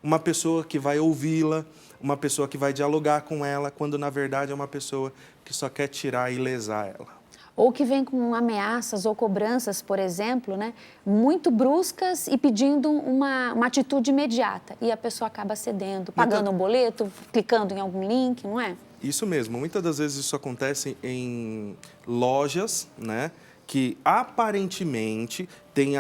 uma pessoa que vai ouvi-la, uma pessoa que vai dialogar com ela, quando na verdade é uma pessoa que só quer tirar e lesar ela. Ou que vem com ameaças ou cobranças, por exemplo, né, muito bruscas e pedindo uma atitude imediata. E a pessoa acaba cedendo, pagando um boleto, clicando em algum link, não é? Isso mesmo. Muitas das vezes isso acontece em lojas, né, que aparentemente tem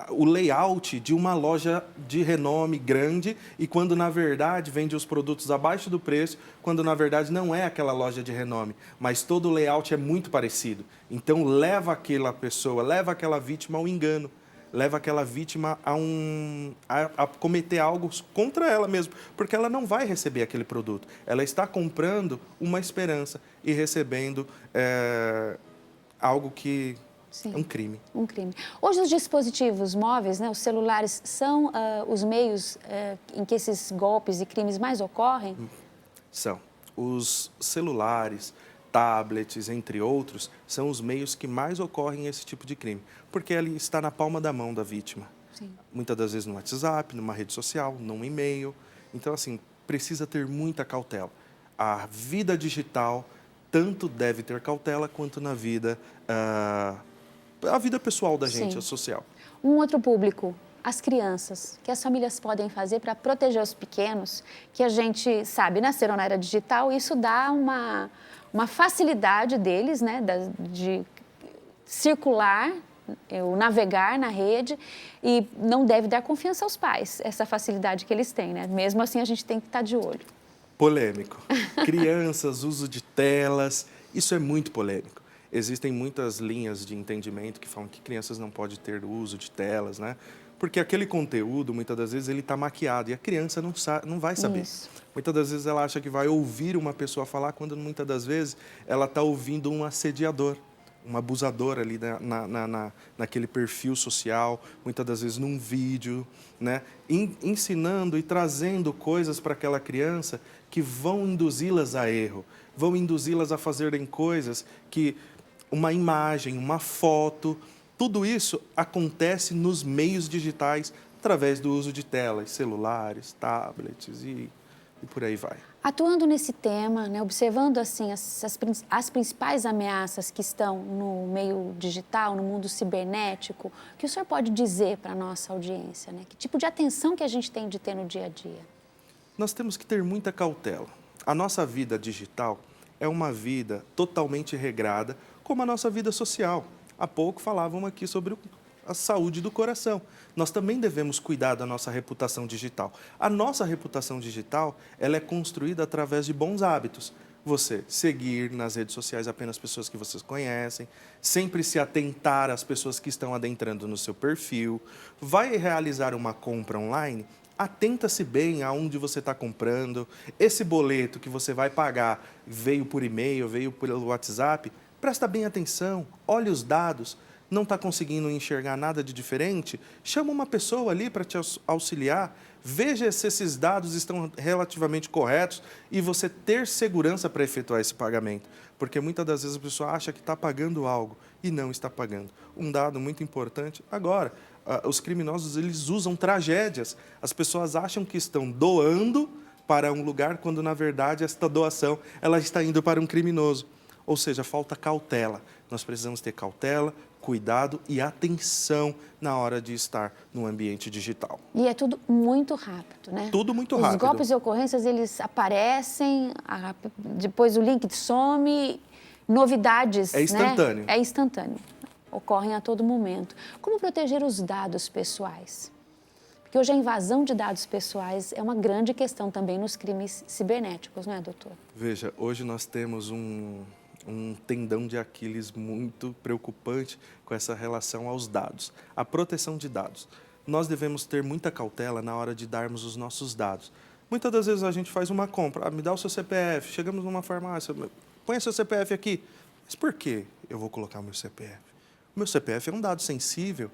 o layout de uma loja de renome grande e quando, na verdade, vende os produtos abaixo do preço, quando, na verdade, não é aquela loja de renome, mas todo o layout é muito parecido. Então, leva aquela pessoa, leva aquela vítima ao engano, leva aquela vítima a cometer algo contra ela mesmo, porque ela não vai receber aquele produto. Ela está comprando uma esperança e recebendo algo que... Sim. É um crime. Um crime. Hoje, os dispositivos móveis, né, os celulares, são os meios em que esses golpes e crimes mais ocorrem? São. Os celulares, tablets, entre outros, são os meios que mais ocorrem esse tipo de crime, porque ele está na palma da mão da vítima. Sim. Muitas das vezes no WhatsApp, numa rede social, num e-mail. Então, assim, precisa ter muita cautela. A vida digital tanto deve ter cautela quanto na vida... a vida pessoal da gente, Sim. a social. Um outro público, as crianças, que as famílias podem fazer para proteger os pequenos, que a gente sabe, nasceram na era digital, isso dá uma facilidade deles, né, de circular, ou navegar na rede, e não deve dar confiança aos pais, essa facilidade que eles têm, né? Mesmo assim, a gente tem que estar de olho. Polêmico. Crianças, uso de telas, isso é muito polêmico. Existem muitas linhas de entendimento que falam que crianças não podem ter uso de telas, né? Porque aquele conteúdo, muitas das vezes, ele está maquiado e a criança não vai saber. Isso. Muitas das vezes ela acha que vai ouvir uma pessoa falar, quando muitas das vezes ela está ouvindo um assediador, um abusador ali naquele perfil social, muitas das vezes num vídeo, né? Ensinando e trazendo coisas para aquela criança que vão induzi-las a erro, vão induzi-las a fazerem coisas que... uma imagem, uma foto, tudo isso acontece nos meios digitais através do uso de telas, celulares, tablets e por aí vai. Atuando nesse tema, né, observando assim as principais ameaças que estão no meio digital, no mundo cibernético, o que o senhor pode dizer para a nossa audiência? Né? Que tipo de atenção que a gente tem de ter no dia a dia? Nós temos que ter muita cautela. A nossa vida digital é uma vida totalmente regrada, como a nossa vida social. Há pouco falavam aqui sobre a saúde do coração. Nós também devemos cuidar da nossa reputação digital. A nossa reputação digital, ela é construída através de bons hábitos. Você seguir nas redes sociais apenas pessoas que vocês conhecem, sempre se atentar às pessoas que estão adentrando no seu perfil. Vai realizar uma compra online? Atenta-se bem aonde você está comprando. Esse boleto que você vai pagar veio por e-mail, veio pelo WhatsApp, presta bem atenção, olhe os dados. Não está conseguindo enxergar nada de diferente? Chama uma pessoa ali para te auxiliar, veja se esses dados estão relativamente corretos e você ter segurança para efetuar esse pagamento. Porque muitas das vezes a pessoa acha que está pagando algo e não está pagando. Um dado muito importante, agora, os criminosos eles usam tragédias. As pessoas acham que estão doando para um lugar quando, na verdade, esta doação ela está indo para um criminoso. Ou seja, falta cautela. Nós precisamos ter cautela, cuidado e atenção na hora de estar no ambiente digital. E é tudo muito rápido, né? Tudo muito rápido. Os golpes e ocorrências, eles aparecem, depois o link some novidades, É instantâneo. Né? É instantâneo. Ocorrem a todo momento. Como proteger os dados pessoais? Porque hoje a invasão de dados pessoais é uma grande questão também nos crimes cibernéticos, não é, doutor? Veja, hoje nós temos um tendão de Aquiles muito preocupante com essa relação aos dados. A proteção de dados. Nós devemos ter muita cautela na hora de darmos os nossos dados. Muitas das vezes a gente faz uma compra, me dá o seu CPF, chegamos numa farmácia, põe o seu CPF aqui. Mas por que eu vou colocar o meu CPF? O meu CPF é um dado sensível,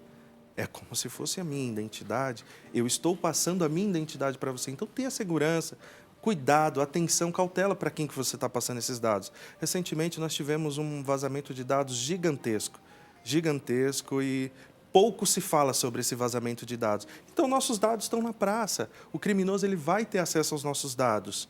é como se fosse a minha identidade. Eu estou passando a minha identidade para você, então tenha segurança, cuidado, atenção, cautela para quem que você está passando esses dados. Recentemente nós tivemos um vazamento de dados gigantesco e pouco se fala sobre esse vazamento de dados. Então nossos dados estão na praça, o criminoso ele vai ter acesso aos nossos dados.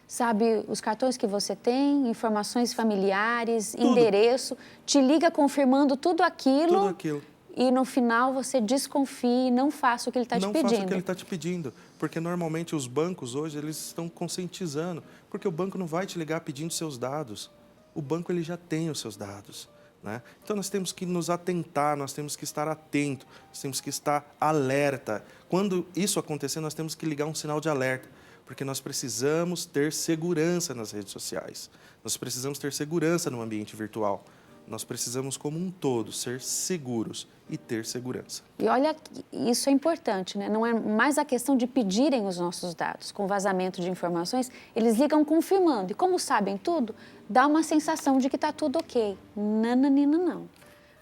Sabe, os cartões que você tem, informações familiares, Tudo. Endereço, te liga confirmando tudo aquilo. Tudo aquilo. E no final você desconfia e não faça o que ele está te pedindo. Não faça o que ele está te pedindo, porque normalmente os bancos hoje eles estão conscientizando, porque o banco não vai te ligar pedindo seus dados. O banco ele já tem os seus dados, né? Então nós temos que nos atentar, nós temos que estar atento, nós temos que estar alerta. Quando isso acontecer, nós temos que ligar um sinal de alerta, porque nós precisamos ter segurança nas redes sociais. Nós precisamos ter segurança no ambiente virtual. Nós precisamos, como um todo, ser seguros e ter segurança. E olha, isso é importante, né? Não é mais a questão de pedirem os nossos dados. Com vazamento de informações, eles ligam confirmando. E como sabem tudo, dá uma sensação de que está tudo ok. Nananina, não.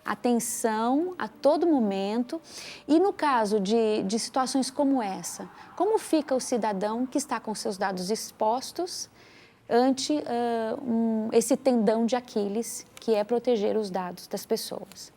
Atenção a todo momento. E no caso de situações como essa, como fica o cidadão que está com seus dados expostos ante esse tendão de Aquiles, que é proteger os dados das pessoas?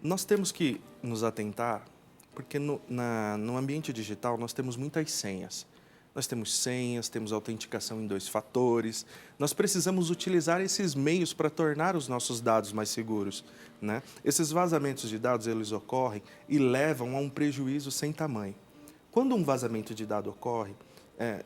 Nós temos que nos atentar, porque no ambiente digital nós temos muitas senhas. Nós temos senhas, temos autenticação em 2 fatores. Nós precisamos utilizar esses meios para tornar os nossos dados mais seguros, né? Esses vazamentos de dados, eles ocorrem e levam a um prejuízo sem tamanho. Quando um vazamento de dado ocorre,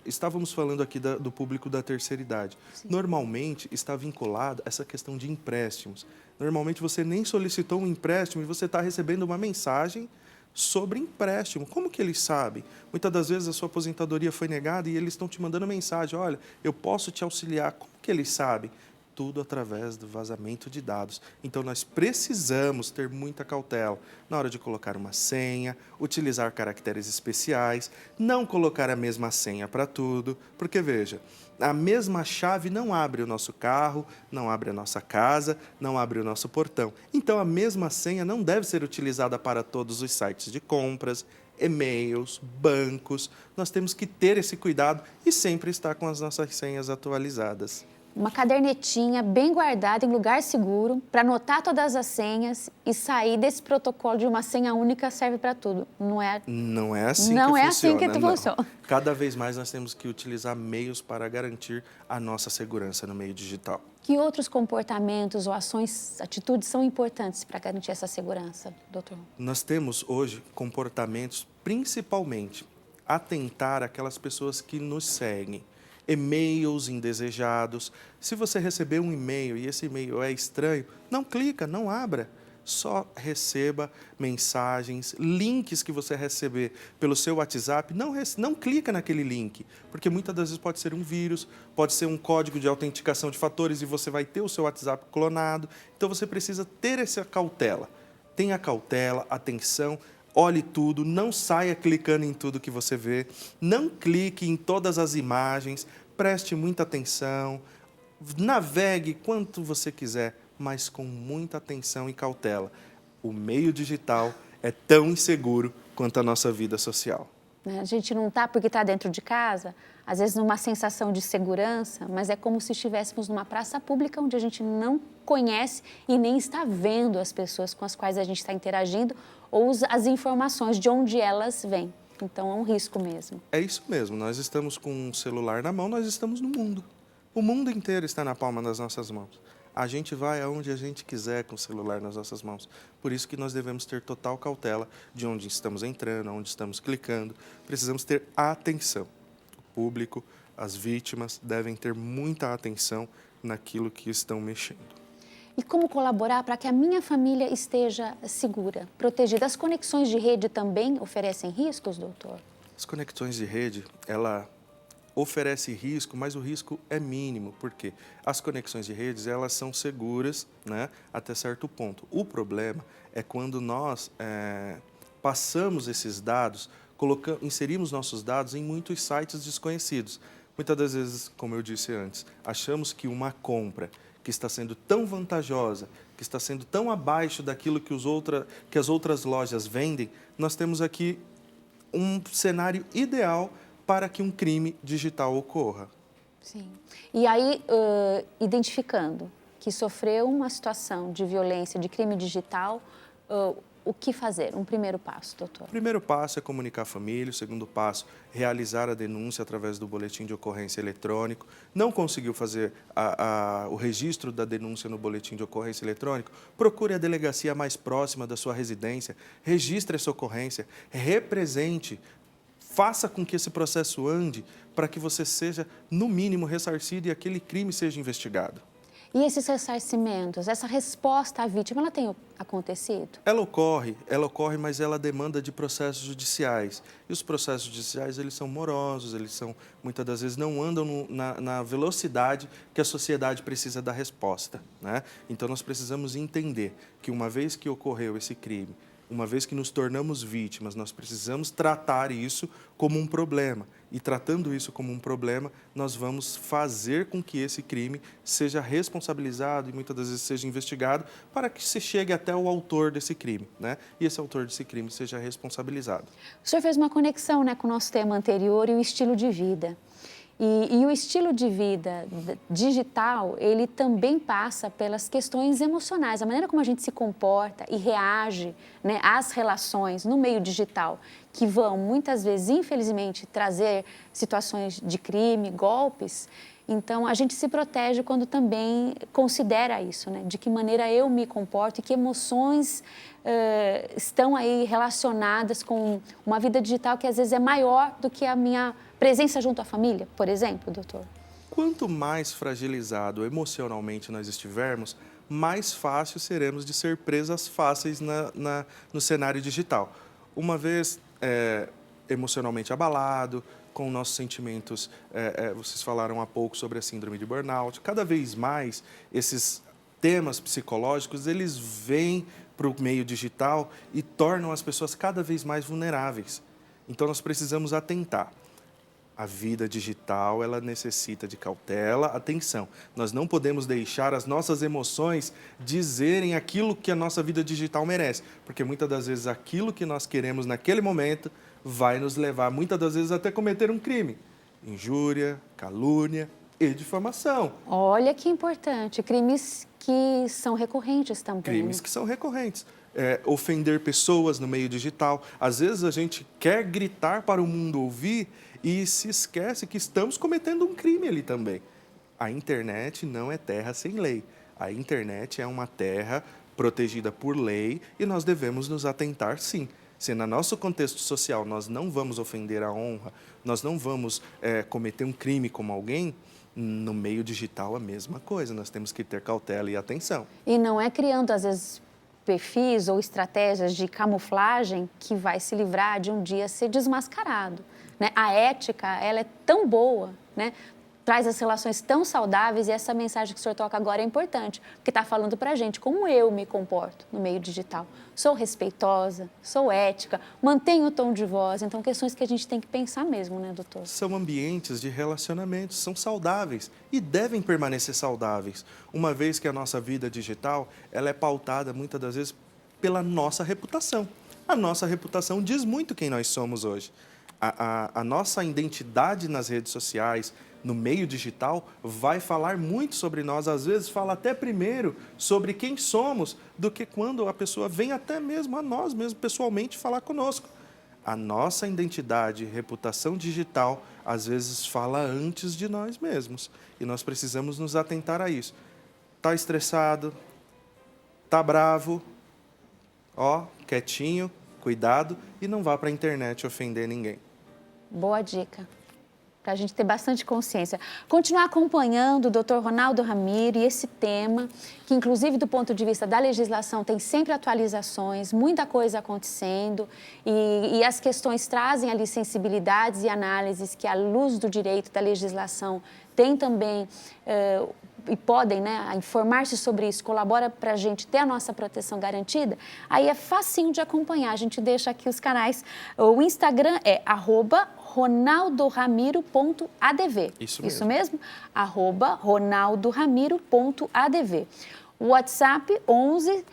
estávamos falando aqui do público da terceira idade. Sim. Normalmente está vinculado a essa questão de empréstimos. Normalmente você nem solicitou um empréstimo e você está recebendo uma mensagem sobre empréstimo. Como que eles sabem? Muitas das vezes a sua aposentadoria foi negada e eles estão te mandando mensagem, olha, eu posso te auxiliar. Como que eles sabem? Tudo através do vazamento de dados. Então, nós precisamos ter muita cautela na hora de colocar uma senha, utilizar caracteres especiais, não colocar a mesma senha para tudo, porque, veja, a mesma chave não abre o nosso carro, não abre a nossa casa, não abre o nosso portão. Então, a mesma senha não deve ser utilizada para todos os sites de compras, e-mails, bancos. Nós temos que ter esse cuidado e sempre estar com as nossas senhas atualizadas. Uma cadernetinha bem guardada em lugar seguro para anotar todas as senhas e sair desse protocolo de uma senha única serve para tudo. Não é assim não que funciona. Assim que funciona. Cada vez mais nós temos que utilizar meios para garantir a nossa segurança no meio digital. Que outros comportamentos ou ações, atitudes são importantes para garantir essa segurança, doutor? Nós temos hoje comportamentos, principalmente, atentar àquelas pessoas que nos seguem. E-mails indesejados. Se você receber um e-mail e esse e-mail é estranho, não clica, não abra. Só receba mensagens, links que você receber pelo seu WhatsApp, não clica naquele link, porque muitas das vezes pode ser um vírus, pode ser um código de autenticação de fatores e você vai ter o seu WhatsApp clonado. Então você precisa ter essa cautela. Tenha cautela, atenção. Olhe tudo, não saia clicando em tudo que você vê, não clique em todas as imagens, preste muita atenção, navegue quanto você quiser, mas com muita atenção e cautela. O meio digital é tão inseguro quanto a nossa vida social. A gente não está porque está dentro de casa, às vezes numa sensação de segurança, mas é como se estivéssemos numa praça pública onde a gente não conhece e nem está vendo as pessoas com as quais a gente está interagindo ou as informações de onde elas vêm. Então, é um risco mesmo. É isso mesmo. Nós estamos com um celular na mão, nós estamos no mundo. O mundo inteiro está na palma das nossas mãos. A gente vai aonde a gente quiser com o celular nas nossas mãos. Por isso que nós devemos ter total cautela de onde estamos entrando, onde estamos clicando. Precisamos ter atenção. O público, as vítimas devem ter muita atenção naquilo que estão mexendo. E como colaborar para que a minha família esteja segura, protegida? As conexões de rede também oferecem riscos, doutor? As conexões de rede, ela oferece risco, mas o risco é mínimo, porque as conexões de redes, elas são seguras, né, até certo ponto. O problema é quando nós passamos esses dados, inserimos nossos dados em muitos sites desconhecidos. Muitas das vezes, como eu disse antes, achamos que uma compra que está sendo tão vantajosa, que está sendo tão abaixo daquilo que as outras lojas vendem, nós temos aqui um cenário ideal para que um crime digital ocorra. Sim. E aí, identificando que sofreu uma situação de violência, de crime digital, o que fazer? Um primeiro passo, doutor? O primeiro passo é comunicar a família, o segundo passo, realizar a denúncia através do boletim de ocorrência eletrônico. Não conseguiu fazer o registro da denúncia no boletim de ocorrência eletrônico? Procure a delegacia mais próxima da sua residência, registre essa ocorrência, represente, faça com que esse processo ande para que você seja, no mínimo, ressarcido e aquele crime seja investigado. E esses ressarcimentos, essa resposta à vítima, ela tem acontecido? Ela ocorre, mas ela demanda de processos judiciais. E os processos judiciais, eles são morosos, eles são, muitas das vezes, não andam na velocidade que a sociedade precisa da resposta, né? Então, nós precisamos entender que uma vez que ocorreu esse crime, uma vez que nos tornamos vítimas, nós precisamos tratar isso como um problema. E tratando isso como um problema, nós vamos fazer com que esse crime seja responsabilizado e muitas das vezes seja investigado para que se chegue até o autor desse crime, né? E esse autor desse crime seja responsabilizado. O senhor fez uma conexão, né, com o nosso tema anterior e o estilo de vida. E o estilo de vida digital, ele também passa pelas questões emocionais, a maneira como a gente se comporta e reage, né, às relações no meio digital, que vão, muitas vezes, infelizmente, trazer situações de crime, golpes. Então, a gente se protege quando também considera isso, né? De que maneira eu me comporto e que emoções estão aí relacionadas com uma vida digital que, às vezes, é maior do que a minha presença junto à família, por exemplo, doutor? Quanto mais fragilizado emocionalmente nós estivermos, mais fácil seremos de ser presas fáceis no cenário digital. Uma vez emocionalmente abalado, com nossos sentimentos, vocês falaram há pouco sobre a síndrome de burnout, cada vez mais esses temas psicológicos, eles vêm para o meio digital e tornam as pessoas cada vez mais vulneráveis. Então, nós precisamos atentar. A vida digital, ela necessita de cautela, atenção. Nós não podemos deixar as nossas emoções dizerem aquilo que a nossa vida digital merece, porque muitas das vezes aquilo que nós queremos naquele momento vai nos levar, muitas das vezes, até cometer um crime. Injúria, calúnia e difamação. Olha que importante, crimes que são recorrentes também. Crimes que são recorrentes. Ofender pessoas no meio digital. Às vezes a gente quer gritar para o mundo ouvir e se esquece que estamos cometendo um crime ali também. A internet não é terra sem lei. A internet é uma terra protegida por lei e nós devemos nos atentar, sim. Se no nosso contexto social nós não vamos ofender a honra, nós não vamos cometer um crime como alguém, no meio digital a mesma coisa. Nós temos que ter cautela e atenção. E não é criando, às vezes, perfis ou estratégias de camuflagem que vai se livrar de um dia ser desmascarado, né? A ética, ela é tão boa, né? Traz as relações tão saudáveis e essa mensagem que o senhor toca agora é importante, porque está falando para a gente como eu me comporto no meio digital. Sou respeitosa, sou ética, mantenho o tom de voz, então questões que a gente tem que pensar mesmo, né, doutor? São ambientes de relacionamento, são saudáveis e devem permanecer saudáveis, uma vez que a nossa vida digital, ela é pautada muitas das vezes pela nossa reputação. A nossa reputação diz muito quem nós somos hoje. A nossa identidade nas redes sociais, no meio digital, vai falar muito sobre nós, às vezes fala até primeiro sobre quem somos, do que quando a pessoa vem até mesmo a nós mesmo pessoalmente falar conosco. A nossa identidade e reputação digital, às vezes, fala antes de nós mesmos. E nós precisamos nos atentar a isso. Está estressado? Está bravo? Quietinho, cuidado e não vá para a internet ofender ninguém. Boa dica. para a gente ter bastante consciência. Continuar acompanhando o Dr. Ronaldo Ramiro e esse tema, que inclusive do ponto de vista da legislação tem sempre atualizações, muita coisa acontecendo e as questões trazem ali sensibilidades e análises que, à luz do direito, da legislação, tem também e podem, né, informar-se sobre isso, colabora para a gente ter a nossa proteção garantida, aí é facinho de acompanhar. A gente deixa aqui os canais. O Instagram é @ronaldoramiro.adv. Isso mesmo. @ronaldoramiro.adv. O WhatsApp 11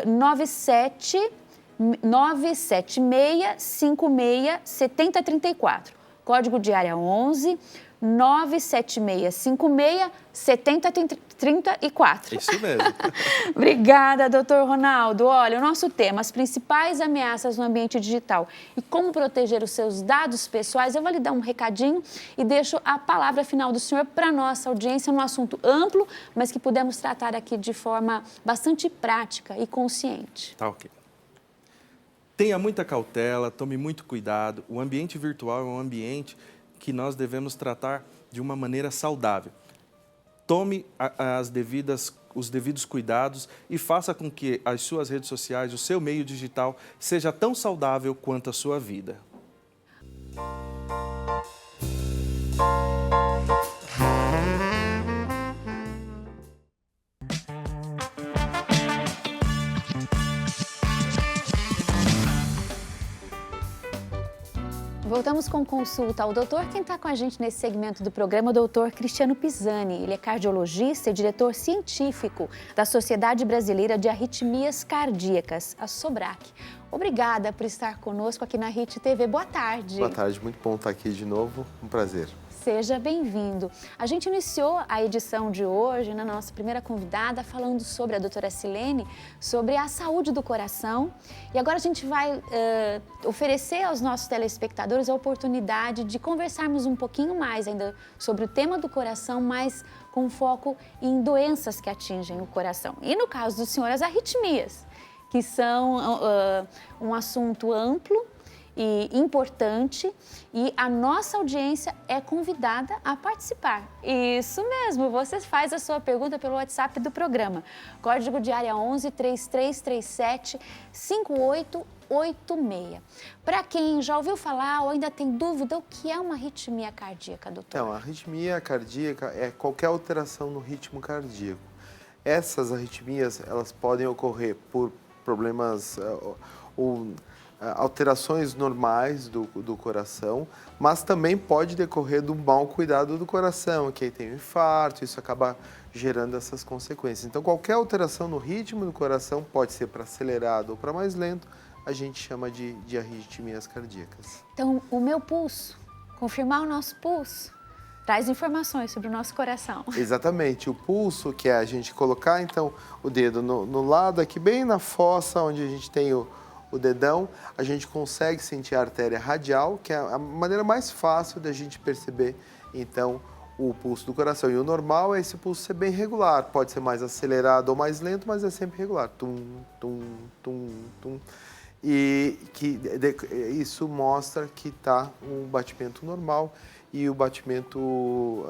97 976 56 7034. Código de área 11 97656 7034. Isso mesmo. Obrigada, doutor Ronaldo. Olha, o nosso tema, as principais ameaças no ambiente digital e como proteger os seus dados pessoais. Eu vou lhe dar um recadinho e deixo a palavra final do senhor para a nossa audiência, num assunto amplo, mas que pudemos tratar aqui de forma bastante prática e consciente. Tá ok. Tenha muita cautela, tome muito cuidado. O ambiente virtual é um ambiente que nós devemos tratar de uma maneira saudável. Tome os devidos cuidados e faça com que as suas redes sociais, o seu meio digital, seja tão saudável quanto a sua vida. Voltamos com consulta ao doutor. Quem está com a gente nesse segmento do programa é o doutor Cristiano Pisani. Ele é cardiologista e diretor científico da Sociedade Brasileira de Arritmias Cardíacas, a SOBRAC. Obrigada por estar conosco aqui na RIT TV. Boa tarde. Boa tarde, muito bom estar aqui de novo. Um prazer. Seja bem-vindo. A gente iniciou a edição de hoje, na nossa primeira convidada, falando sobre a doutora Silene, sobre a saúde do coração. E agora a gente vai oferecer aos nossos telespectadores a oportunidade de conversarmos um pouquinho mais ainda sobre o tema do coração, mas com foco em doenças que atingem o coração. E no caso do senhor, as arritmias, que são um assunto amplo e importante, e a nossa audiência é convidada a participar. Isso mesmo, você faz a sua pergunta pelo WhatsApp do programa. Código de área 11 3337 5886. Para quem já ouviu falar ou ainda tem dúvida, o que é uma arritmia cardíaca, doutor? Então, a arritmia cardíaca é qualquer alteração no ritmo cardíaco. Essas arritmias, elas podem ocorrer por problemas ou alterações normais do coração, mas também pode decorrer do mau cuidado do coração, que aí tem um infarto, isso acaba gerando essas consequências. Então, qualquer alteração no ritmo do coração, pode ser para acelerado ou para mais lento, a gente chama de arritmias cardíacas. Então, o meu pulso, confirmar o nosso pulso, traz informações sobre o nosso coração. Exatamente, o pulso, que é a gente colocar, então, o dedo no lado aqui, bem na fossa, onde a gente tem o dedão, a gente consegue sentir a artéria radial, que é a maneira mais fácil da gente perceber, então, o pulso do coração. E o normal é esse pulso ser bem regular, pode ser mais acelerado ou mais lento, mas é sempre regular. Tum, tum, tum, tum. E isso mostra que está um batimento normal e o batimento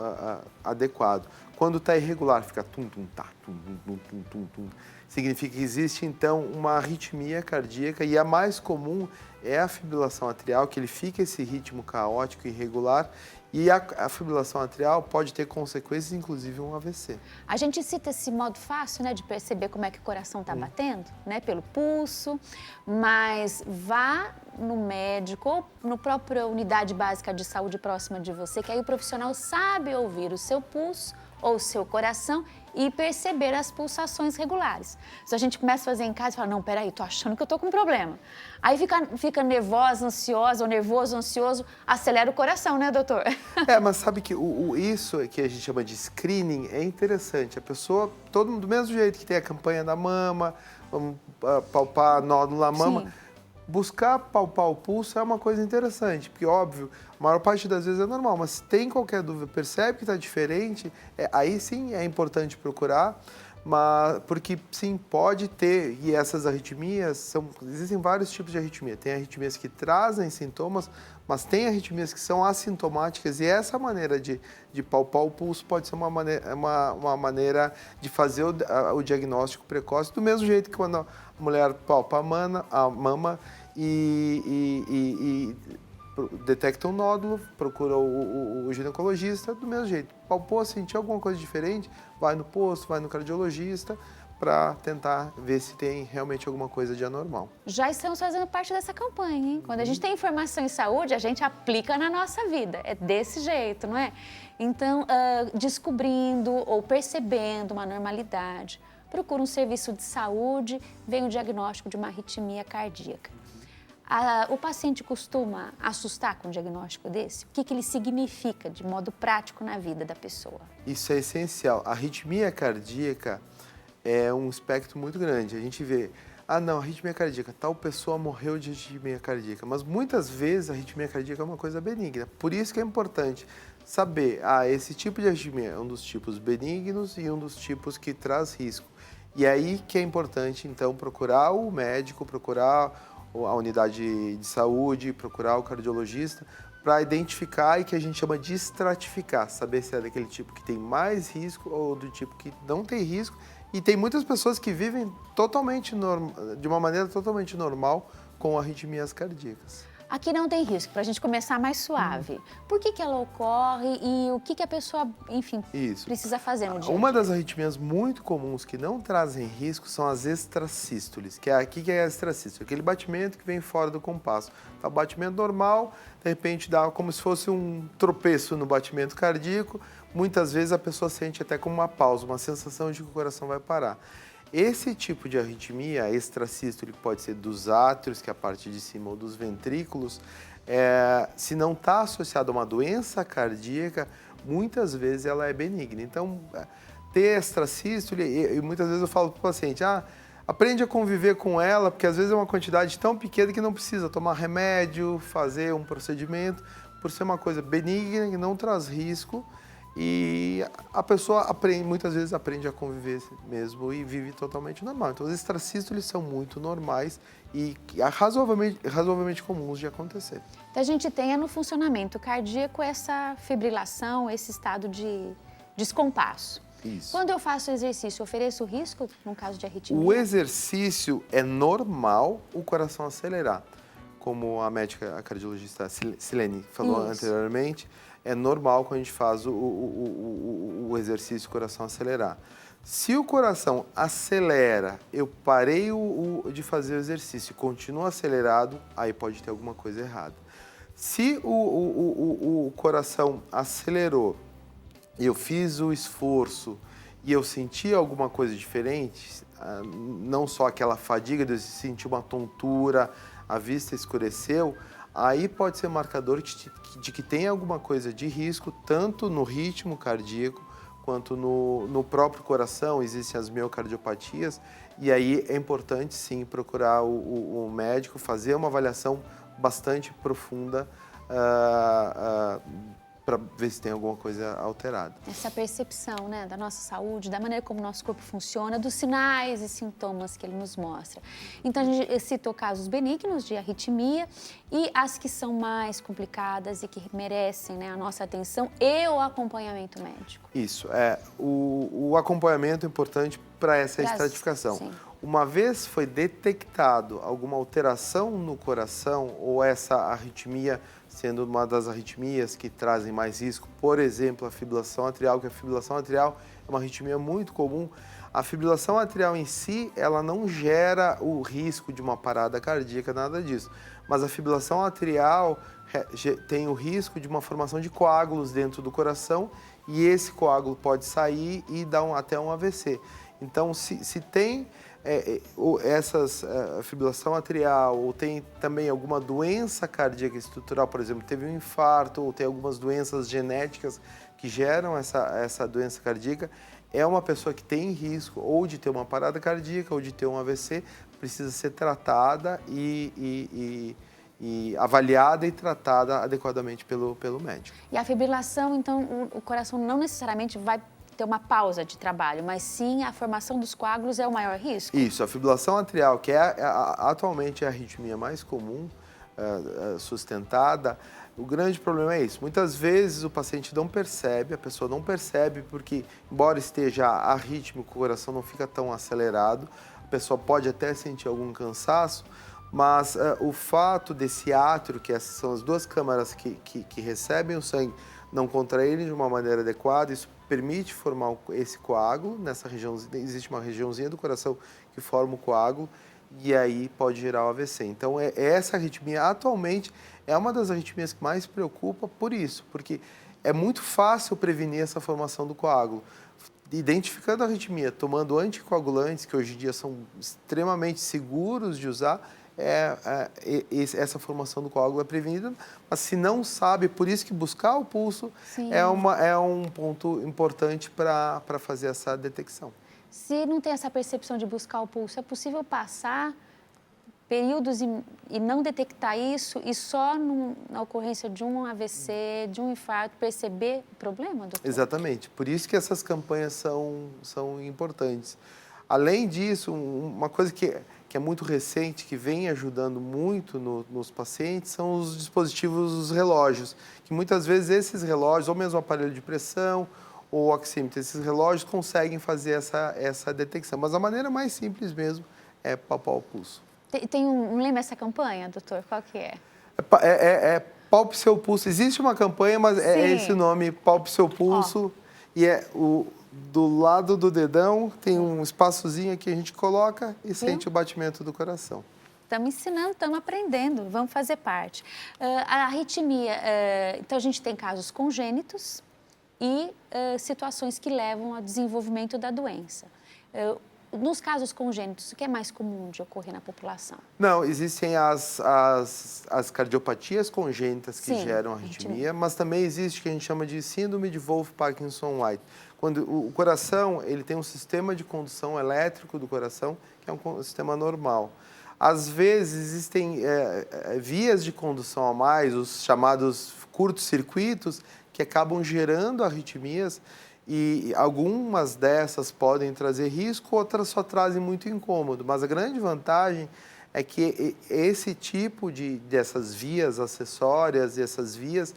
adequado. Quando está irregular, fica tum, tum, tá, tum, tum, tum, tum, tum. Significa que existe, então, uma arritmia cardíaca e a mais comum é a fibrilação atrial, que ele fica esse ritmo caótico e irregular, e a fibrilação atrial pode ter consequências, inclusive um AVC. A gente cita esse modo fácil, né, de perceber como é que o coração está batendo, né, pelo pulso, mas vá no médico ou na própria unidade básica de saúde próxima de você, que aí o profissional sabe ouvir o seu pulso ou o seu coração e perceber as pulsações regulares. Se a gente começa a fazer em casa e fala, não, peraí, tô achando que eu tô com um problema. Aí fica nervosa, ansiosa, ou nervoso, ansioso, acelera o coração, né, doutor? Mas sabe que isso que a gente chama de screening é interessante. A pessoa, todo mundo, do mesmo jeito que tem a campanha da mama, vamos palpar nódulo na mama, sim, buscar palpar o pulso é uma coisa interessante, porque, óbvio, a maior parte das vezes é normal, mas se tem qualquer dúvida, percebe que está diferente, aí sim é importante procurar, mas porque sim, pode ter, e essas arritmias, existem vários tipos de arritmia. Tem arritmias que trazem sintomas, mas tem arritmias que são assintomáticas, e essa maneira de palpar o pulso pode ser uma maneira de fazer o diagnóstico precoce, do mesmo jeito que quando a mulher palpa a mama e detecta um nódulo, procura o ginecologista, do mesmo jeito. Palpou, sentiu alguma coisa diferente, vai no posto, vai no cardiologista, para tentar ver se tem realmente alguma coisa de anormal. Já estamos fazendo parte dessa campanha, hein? Quando a gente tem informação em saúde, a gente aplica na nossa vida. É desse jeito, não é? Então, descobrindo ou percebendo uma normalidade, procura um serviço de saúde, vem o diagnóstico de uma arritmia cardíaca. O paciente costuma assustar com um diagnóstico desse? O que ele significa de modo prático na vida da pessoa? Isso é essencial. A arritmia cardíaca é um espectro muito grande. A gente vê, não, arritmia cardíaca, tal pessoa morreu de arritmia cardíaca. Mas muitas vezes a arritmia cardíaca é uma coisa benigna. Por isso que é importante saber, esse tipo de arritmia é um dos tipos benignos e um dos tipos que traz risco. E aí que é importante, então, procurar o médico, procurar a unidade de saúde, procurar o cardiologista, para identificar e que a gente chama de estratificar, saber se é daquele tipo que tem mais risco ou do tipo que não tem risco. E tem muitas pessoas que vivem de uma maneira totalmente normal com arritmias cardíacas. Aqui não tem risco, para a gente começar mais suave. Por que ela ocorre e o que a pessoa, enfim, precisa fazer no dia? Uma das arritmias muito comuns que não trazem risco são as extrasístoles, que é aqui que é a extrasístole, aquele batimento que vem fora do compasso. Tá, batimento normal, de repente dá como se fosse um tropeço no batimento cardíaco. Muitas vezes a pessoa sente até como uma pausa, uma sensação de que o coração vai parar. Esse tipo de arritmia extrasístole, que pode ser dos átrios, que é a parte de cima, ou dos ventrículos, se não está associado a uma doença cardíaca, muitas vezes ela é benigna. Então, ter extrasístole, e muitas vezes eu falo para o paciente, aprende a conviver com ela, porque às vezes é uma quantidade tão pequena que não precisa tomar remédio, fazer um procedimento, por ser uma coisa benigna, que não traz risco. E a pessoa muitas vezes aprende a conviver mesmo e vive totalmente normal. Então, os extrasístoles são muito normais e razoavelmente comuns de acontecer. Então, a gente tem no funcionamento cardíaco essa fibrilação, esse estado de descompasso. Isso. Quando eu faço exercício, ofereço risco no caso de arritmia? O exercício é normal o coração acelerar. Como a médica, a cardiologista Silene falou anteriormente, é normal quando a gente faz o exercício, o coração acelerar. Se o coração acelera, eu parei de fazer o exercício e continua acelerado, aí pode ter alguma coisa errada. Se o coração acelerou e eu fiz o esforço e eu senti alguma coisa diferente, não só aquela fadiga de eu sentir uma tontura, a vista escureceu, aí pode ser marcador de que tem alguma coisa de risco, tanto no ritmo cardíaco, quanto no próprio coração, existem as miocardiopatias, e aí é importante sim procurar o médico, fazer uma avaliação bastante profunda para ver se tem alguma coisa alterada. Essa percepção, né, da nossa saúde, da maneira como o nosso corpo funciona, dos sinais e sintomas que ele nos mostra. Então, a gente citou casos benignos de arritmia e as que são mais complicadas e que merecem, né, a nossa atenção e o acompanhamento médico. Isso, o acompanhamento é importante para essa estratificação. Sim. Uma vez foi detectado alguma alteração no coração ou essa arritmia sendo uma das arritmias que trazem mais risco, por exemplo, a fibrilação atrial, que a fibrilação atrial é uma arritmia muito comum. A fibrilação atrial em si, ela não gera o risco de uma parada cardíaca, nada disso. Mas a fibrilação atrial tem o risco de uma formação de coágulos dentro do coração e esse coágulo pode sair e dar até um AVC. Então, se tem fibrilação atrial ou tem também alguma doença cardíaca estrutural, por exemplo, teve um infarto ou tem algumas doenças genéticas que geram essa doença cardíaca, é uma pessoa que tem risco ou de ter uma parada cardíaca ou de ter um AVC, precisa ser tratada e avaliada e tratada adequadamente pelo médico. E a fibrilação, então, o coração não necessariamente vai ter uma pausa de trabalho, mas sim a formação dos coágulos é o maior risco? Isso, a fibrilação atrial, que atualmente é a arritmia mais comum, sustentada, o grande problema é isso. Muitas vezes o paciente não percebe, a pessoa não percebe porque, embora esteja arrítmico, o coração não fica tão acelerado, a pessoa pode até sentir algum cansaço, mas o fato desse átrio, que essas são as duas câmaras que recebem o sangue, não contraírem de uma maneira adequada, isso permite formar esse coágulo. Nessa região, existe uma regiãozinha do coração que forma o coágulo e aí pode gerar o AVC. Então, essa arritmia atualmente é uma das arritmias que mais preocupa por isso, porque é muito fácil prevenir essa formação do coágulo. Identificando a arritmia, tomando anticoagulantes, que hoje em dia são extremamente seguros de usar, essa formação do coágulo é prevenida, mas se não sabe, por isso que buscar o pulso é um ponto importante para fazer essa detecção. Se não tem essa percepção de buscar o pulso, é possível passar períodos e não detectar isso e só na ocorrência de um AVC, de um infarto, perceber o problema, doutor? Exatamente, por isso que essas campanhas são importantes. Além disso, uma coisa que é muito recente, que vem ajudando muito nos pacientes, são os dispositivos, os relógios, que muitas vezes esses relógios, ou mesmo aparelho de pressão, ou oxímetro, esses relógios conseguem fazer essa detecção. Mas a maneira mais simples mesmo é palpar o pulso. Tem um lema essa campanha, doutor? Qual que é? Palpe seu pulso. Existe uma campanha, mas é esse o nome, palpe seu pulso. E do lado do dedão tem um espaçozinho que a gente coloca e sente o batimento do coração. Estamos ensinando, estamos aprendendo, vamos fazer parte. A arritmia, então a gente tem casos congênitos e situações que levam ao desenvolvimento da doença. Nos casos congênitos, o que é mais comum de ocorrer na população? Não, existem as cardiopatias congênitas que geram arritmia, mas também existe o que a gente chama de síndrome de Wolff-Parkinson-White. Quando o coração ele tem um sistema de condução elétrico do coração, que é um sistema normal. Às vezes existem vias de condução a mais, os chamados curtos-circuitos, que acabam gerando arritmias, e algumas dessas podem trazer risco, outras só trazem muito incômodo. Mas a grande vantagem é que esse tipo dessas vias acessórias e essas vias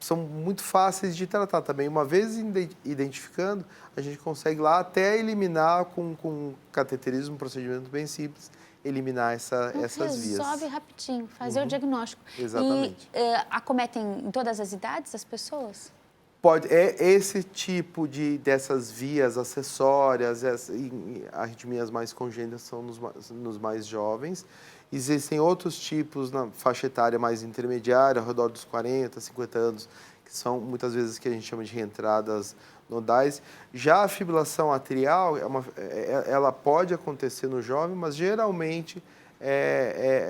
são muito fáceis de tratar também. Uma vez identificando, a gente consegue lá até eliminar com cateterismo, um procedimento bem simples, eliminar essas vias. Resolve rapidinho, fazer o diagnóstico. Exatamente. E acometem em todas as idades as pessoas? Pode, esse tipo dessas vias acessórias, arritmias mais congênitas são nos mais jovens. Existem outros tipos na faixa etária mais intermediária, ao redor dos 40, 50 anos, que são muitas vezes que a gente chama de reentradas nodais. Já a fibrilação atrial, ela pode acontecer no jovem, mas geralmente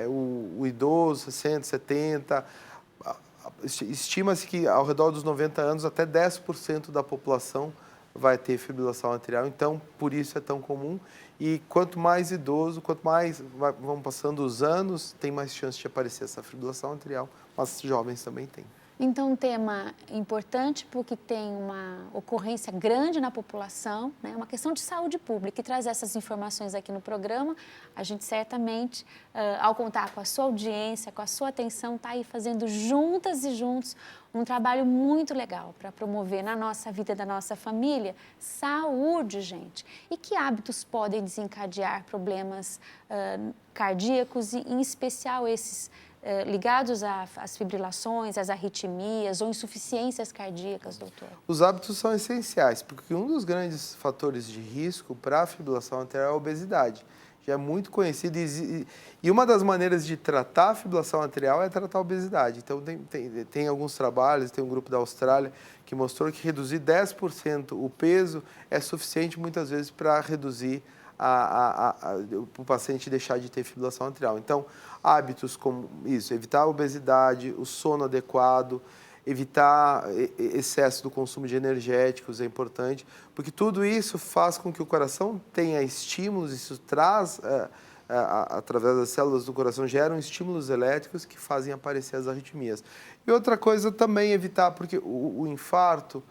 o idoso, 60, 70... Estima-se que ao redor dos 90 anos, até 10% da população vai ter fibrilação atrial, então por isso é tão comum. E quanto mais idoso, quanto mais vão passando os anos, tem mais chance de aparecer essa fibrilação atrial, mas jovens também têm. Então, um tema importante porque tem uma ocorrência grande na população, né? Uma questão de saúde pública. E trazer essas informações aqui no programa, a gente certamente, ao contar com a sua audiência, com a sua atenção, está aí fazendo juntas e juntos um trabalho muito legal para promover na nossa vida, da nossa família, saúde, gente. E que hábitos podem desencadear problemas cardíacos, e em especial esses ligados às fibrilações, às arritmias ou insuficiências cardíacas, doutor? Os hábitos são essenciais, porque um dos grandes fatores de risco para a fibrilação atrial é a obesidade. Já é muito conhecido e uma das maneiras de tratar a fibrilação atrial é tratar a obesidade. Então, tem alguns trabalhos, tem um grupo da Austrália que mostrou que reduzir 10% o peso é suficiente muitas vezes para reduzir o paciente deixar de ter fibrilação atrial. Então, hábitos como isso, evitar a obesidade, o sono adequado, evitar excesso do consumo de energéticos é importante, porque tudo isso faz com que o coração tenha estímulos, isso traz, através das células do coração, geram estímulos elétricos que fazem aparecer as arritmias. E outra coisa também evitar, porque o infarto,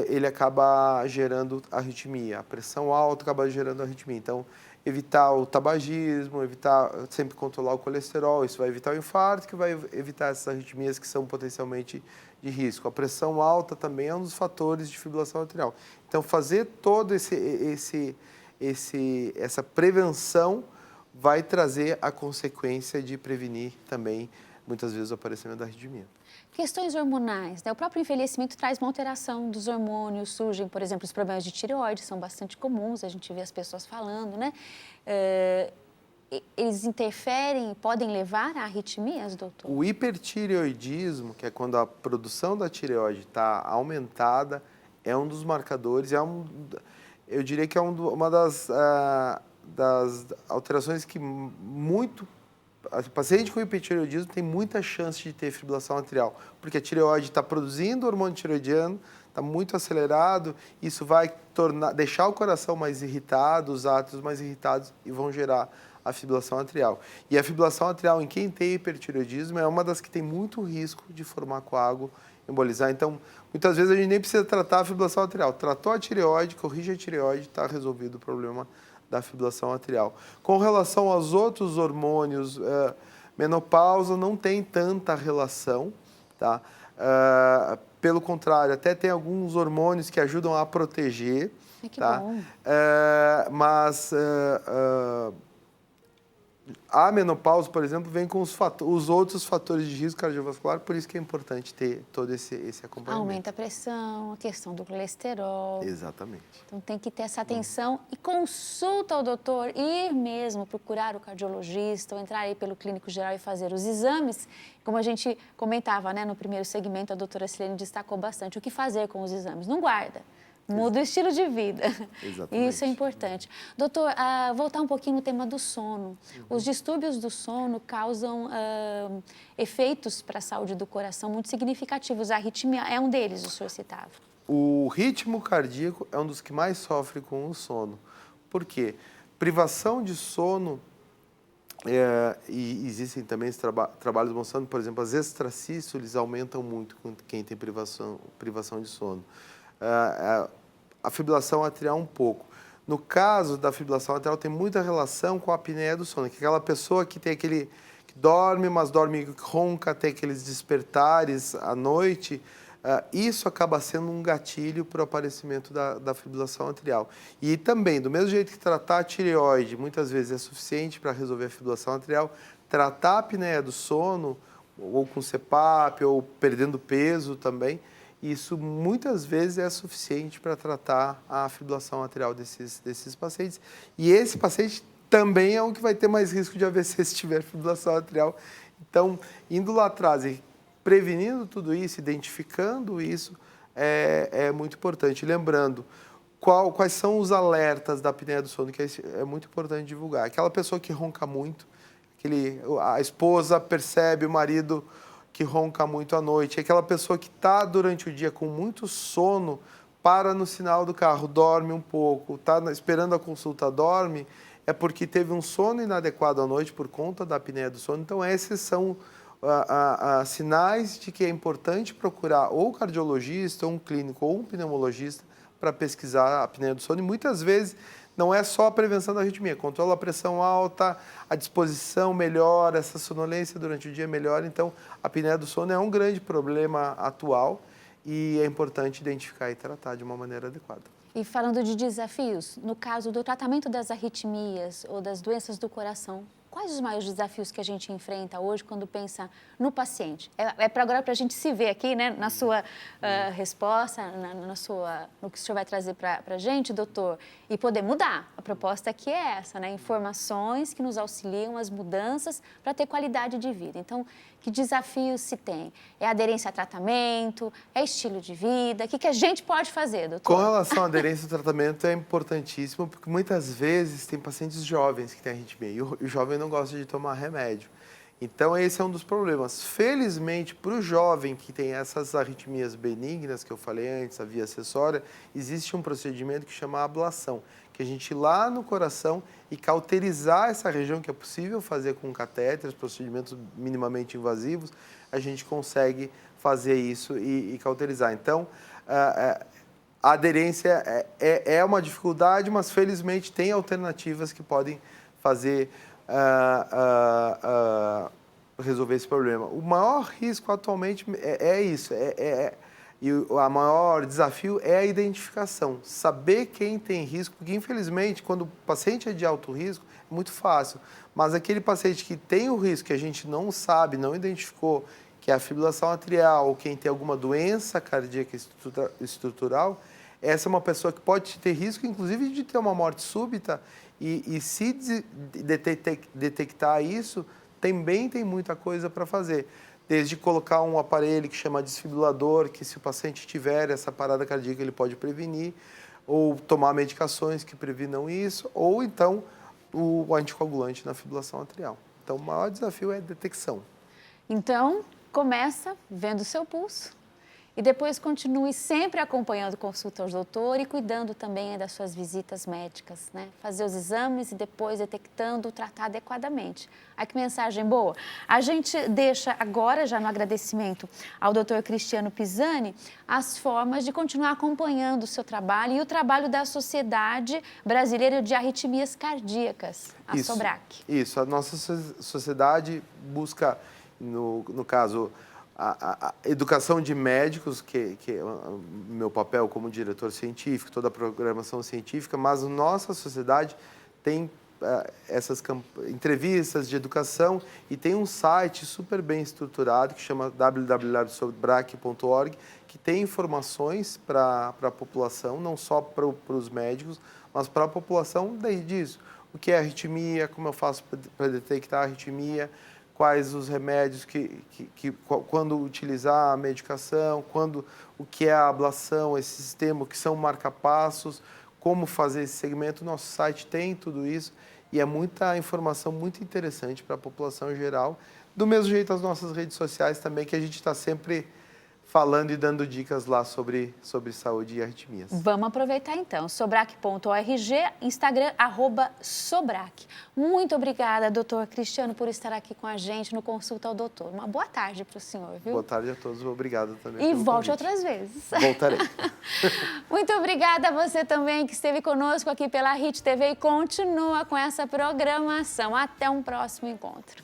ele acaba gerando arritmia. A pressão alta acaba gerando arritmia. Então, evitar o tabagismo, evitar sempre controlar o colesterol, isso vai evitar o infarto, que vai evitar essas arritmias que são potencialmente de risco. A pressão alta também é um dos fatores de fibrilação atrial. Então, fazer todo essa prevenção vai trazer a consequência de prevenir também, muitas vezes, o aparecimento da arritmia. Questões hormonais, né? O próprio envelhecimento traz uma alteração dos hormônios, surgem, por exemplo, os problemas de tireoide, são bastante comuns, a gente vê as pessoas falando, né? Eles interferem, podem levar a arritmias, doutor? O hipertireoidismo, que é quando a produção da tireoide está aumentada, é um dos marcadores, eu diria que é uma das alterações que o paciente com hipertireoidismo tem muita chance de ter fibrilação atrial, porque a tireoide está produzindo hormônio tireoidiano, está muito acelerado, isso vai deixar o coração mais irritado, os átrios mais irritados e vão gerar a fibrilação atrial. E a fibrilação atrial em quem tem hipertireoidismo é uma das que tem muito risco de formar coágulo, embolizar. Então, muitas vezes a gente nem precisa tratar a fibrilação atrial. Tratou a tireoide, corrige a tireoide, está resolvido o problema da fibrilação atrial. Com relação aos outros hormônios, menopausa não tem tanta relação, tá? Pelo contrário, até tem alguns hormônios que ajudam a proteger, que tá? bom. Mas a menopausa, por exemplo, vem com os outros fatores de risco cardiovascular, por isso que é importante ter todo esse acompanhamento. Aumenta a pressão, a questão do colesterol. Exatamente. Então tem que ter essa atenção e consulta o doutor, ir mesmo procurar o cardiologista ou entrar aí pelo clínico geral e fazer os exames. Como a gente comentava, né, no primeiro segmento, a doutora Silene destacou bastante o que fazer com os exames. Não guarda. Muda o estilo de vida. Exatamente. Isso é importante. Doutor, voltar um pouquinho no tema do sono. Os distúrbios do sono causam efeitos para a saúde do coração muito significativos. A arritmia é um deles, o senhor citava. O ritmo cardíaco é um dos que mais sofre com o sono. Por quê? Privação de sono, e existem também trabalhos mostrando, por exemplo, as extracístoles aumentam muito com quem tem privação de sono. A fibrilação atrial um pouco. No caso da fibrilação atrial, tem muita relação com a apneia do sono, que é aquela pessoa que tem que dorme, mas dorme ronca, tem aqueles despertares à noite, isso acaba sendo um gatilho para o aparecimento da fibrilação atrial. E também, do mesmo jeito que tratar a tireoide muitas vezes é suficiente para resolver a fibrilação atrial, tratar a apneia do sono, ou com CPAP, ou perdendo peso também, isso muitas vezes é suficiente para tratar a fibrilação atrial desses pacientes. E esse paciente também é um que vai ter mais risco de AVC se tiver fibrilação atrial. Então, indo lá atrás e prevenindo tudo isso, identificando isso, é muito importante. Lembrando, quais são os alertas da apneia do sono, que é muito importante divulgar. Aquela pessoa que ronca muito, a esposa percebe o marido que ronca muito à noite, aquela pessoa que está durante o dia com muito sono, para no sinal do carro, dorme um pouco, está esperando a consulta, dorme, é porque teve um sono inadequado à noite por conta da apneia do sono. Então, esses são sinais de que é importante procurar ou cardiologista, ou um clínico, ou um pneumologista para pesquisar a apneia do sono. E muitas vezes não é só a prevenção da arritmia, controla a pressão alta, a disposição melhora, essa sonolência durante o dia melhora. Então, a apneia do sono é um grande problema atual e é importante identificar e tratar de uma maneira adequada. E falando de desafios, no caso do tratamento das arritmias ou das doenças do coração, quais os maiores desafios que a gente enfrenta hoje quando pensa no paciente? Agora para a gente se ver aqui, né, na sua resposta, no que o senhor vai trazer para a gente, doutor, e poder mudar. A proposta aqui é essa, né? Informações que nos auxiliam as mudanças para ter qualidade de vida. Então, que desafios se tem? É aderência a tratamento? É estilo de vida? O que a gente pode fazer, doutor? Com relação à aderência ao tratamento, é importantíssimo, porque muitas vezes tem pacientes jovens que têm arritmia e o jovem não gosta de tomar remédio. Então, esse é um dos problemas. Felizmente, para o jovem que tem essas arritmias benignas, que eu falei antes, a via acessória, existe um procedimento que chama ablação, que a gente ir lá no coração e cauterizar essa região, que é possível fazer com catéteres, procedimentos minimamente invasivos, a gente consegue fazer isso e cauterizar. Então, a aderência é uma dificuldade, mas felizmente tem alternativas que podem fazer resolver esse problema. O maior risco atualmente é isso, e o maior desafio é a identificação, saber quem tem risco, porque infelizmente quando o paciente é de alto risco é muito fácil, mas aquele paciente que tem o risco que a gente não sabe, não identificou, que é a fibrilação atrial ou quem tem alguma doença cardíaca estrutural, essa é uma pessoa que pode ter risco, inclusive, de ter uma morte súbita e se detectar isso, também tem muita coisa para fazer. Desde colocar um aparelho que chama desfibrilador, que se o paciente tiver essa parada cardíaca, ele pode prevenir, ou tomar medicações que previnam isso, ou então o anticoagulante na fibrilação atrial. Então, o maior desafio é a detecção. Então, começa vendo o seu pulso e depois continue sempre acompanhando consulta ao doutor e cuidando também das suas visitas médicas, né? Fazer os exames e depois detectando, tratar adequadamente. Ai, que mensagem boa! A gente deixa agora, já no agradecimento ao doutor Cristiano Pisani, as formas de continuar acompanhando o seu trabalho e o trabalho da Sociedade Brasileira de Arritmias Cardíacas, a SOBRAC. Isso, a nossa sociedade busca, no caso, a educação de médicos, que é o meu papel como diretor científico, toda a programação científica, mas a nossa sociedade tem essas entrevistas de educação e tem um site super bem estruturado que chama www.sobrac.org, que tem informações para a população, não só para os médicos, mas para a população disso. O que é arritmia, como eu faço para detectar a arritmia, quais os remédios, quando utilizar a medicação, o que é a ablação, esse sistema, que são marcapassos, como fazer esse segmento. Nosso site tem tudo isso e é muita informação muito interessante para a população em geral. Do mesmo jeito as nossas redes sociais também, que a gente está sempre falando e dando dicas lá sobre saúde e arritmias. Vamos aproveitar então, sobrac.org, Instagram, @sobrac. Muito obrigada, doutor Cristiano, por estar aqui com a gente no Consulta ao Doutor. Uma boa tarde para o senhor, viu? Boa tarde a todos, obrigado também E pelo volte convite. outras vezes. Voltarei. Muito obrigada a você também que esteve conosco aqui pela HIT TV e continua com essa programação. Até um próximo encontro.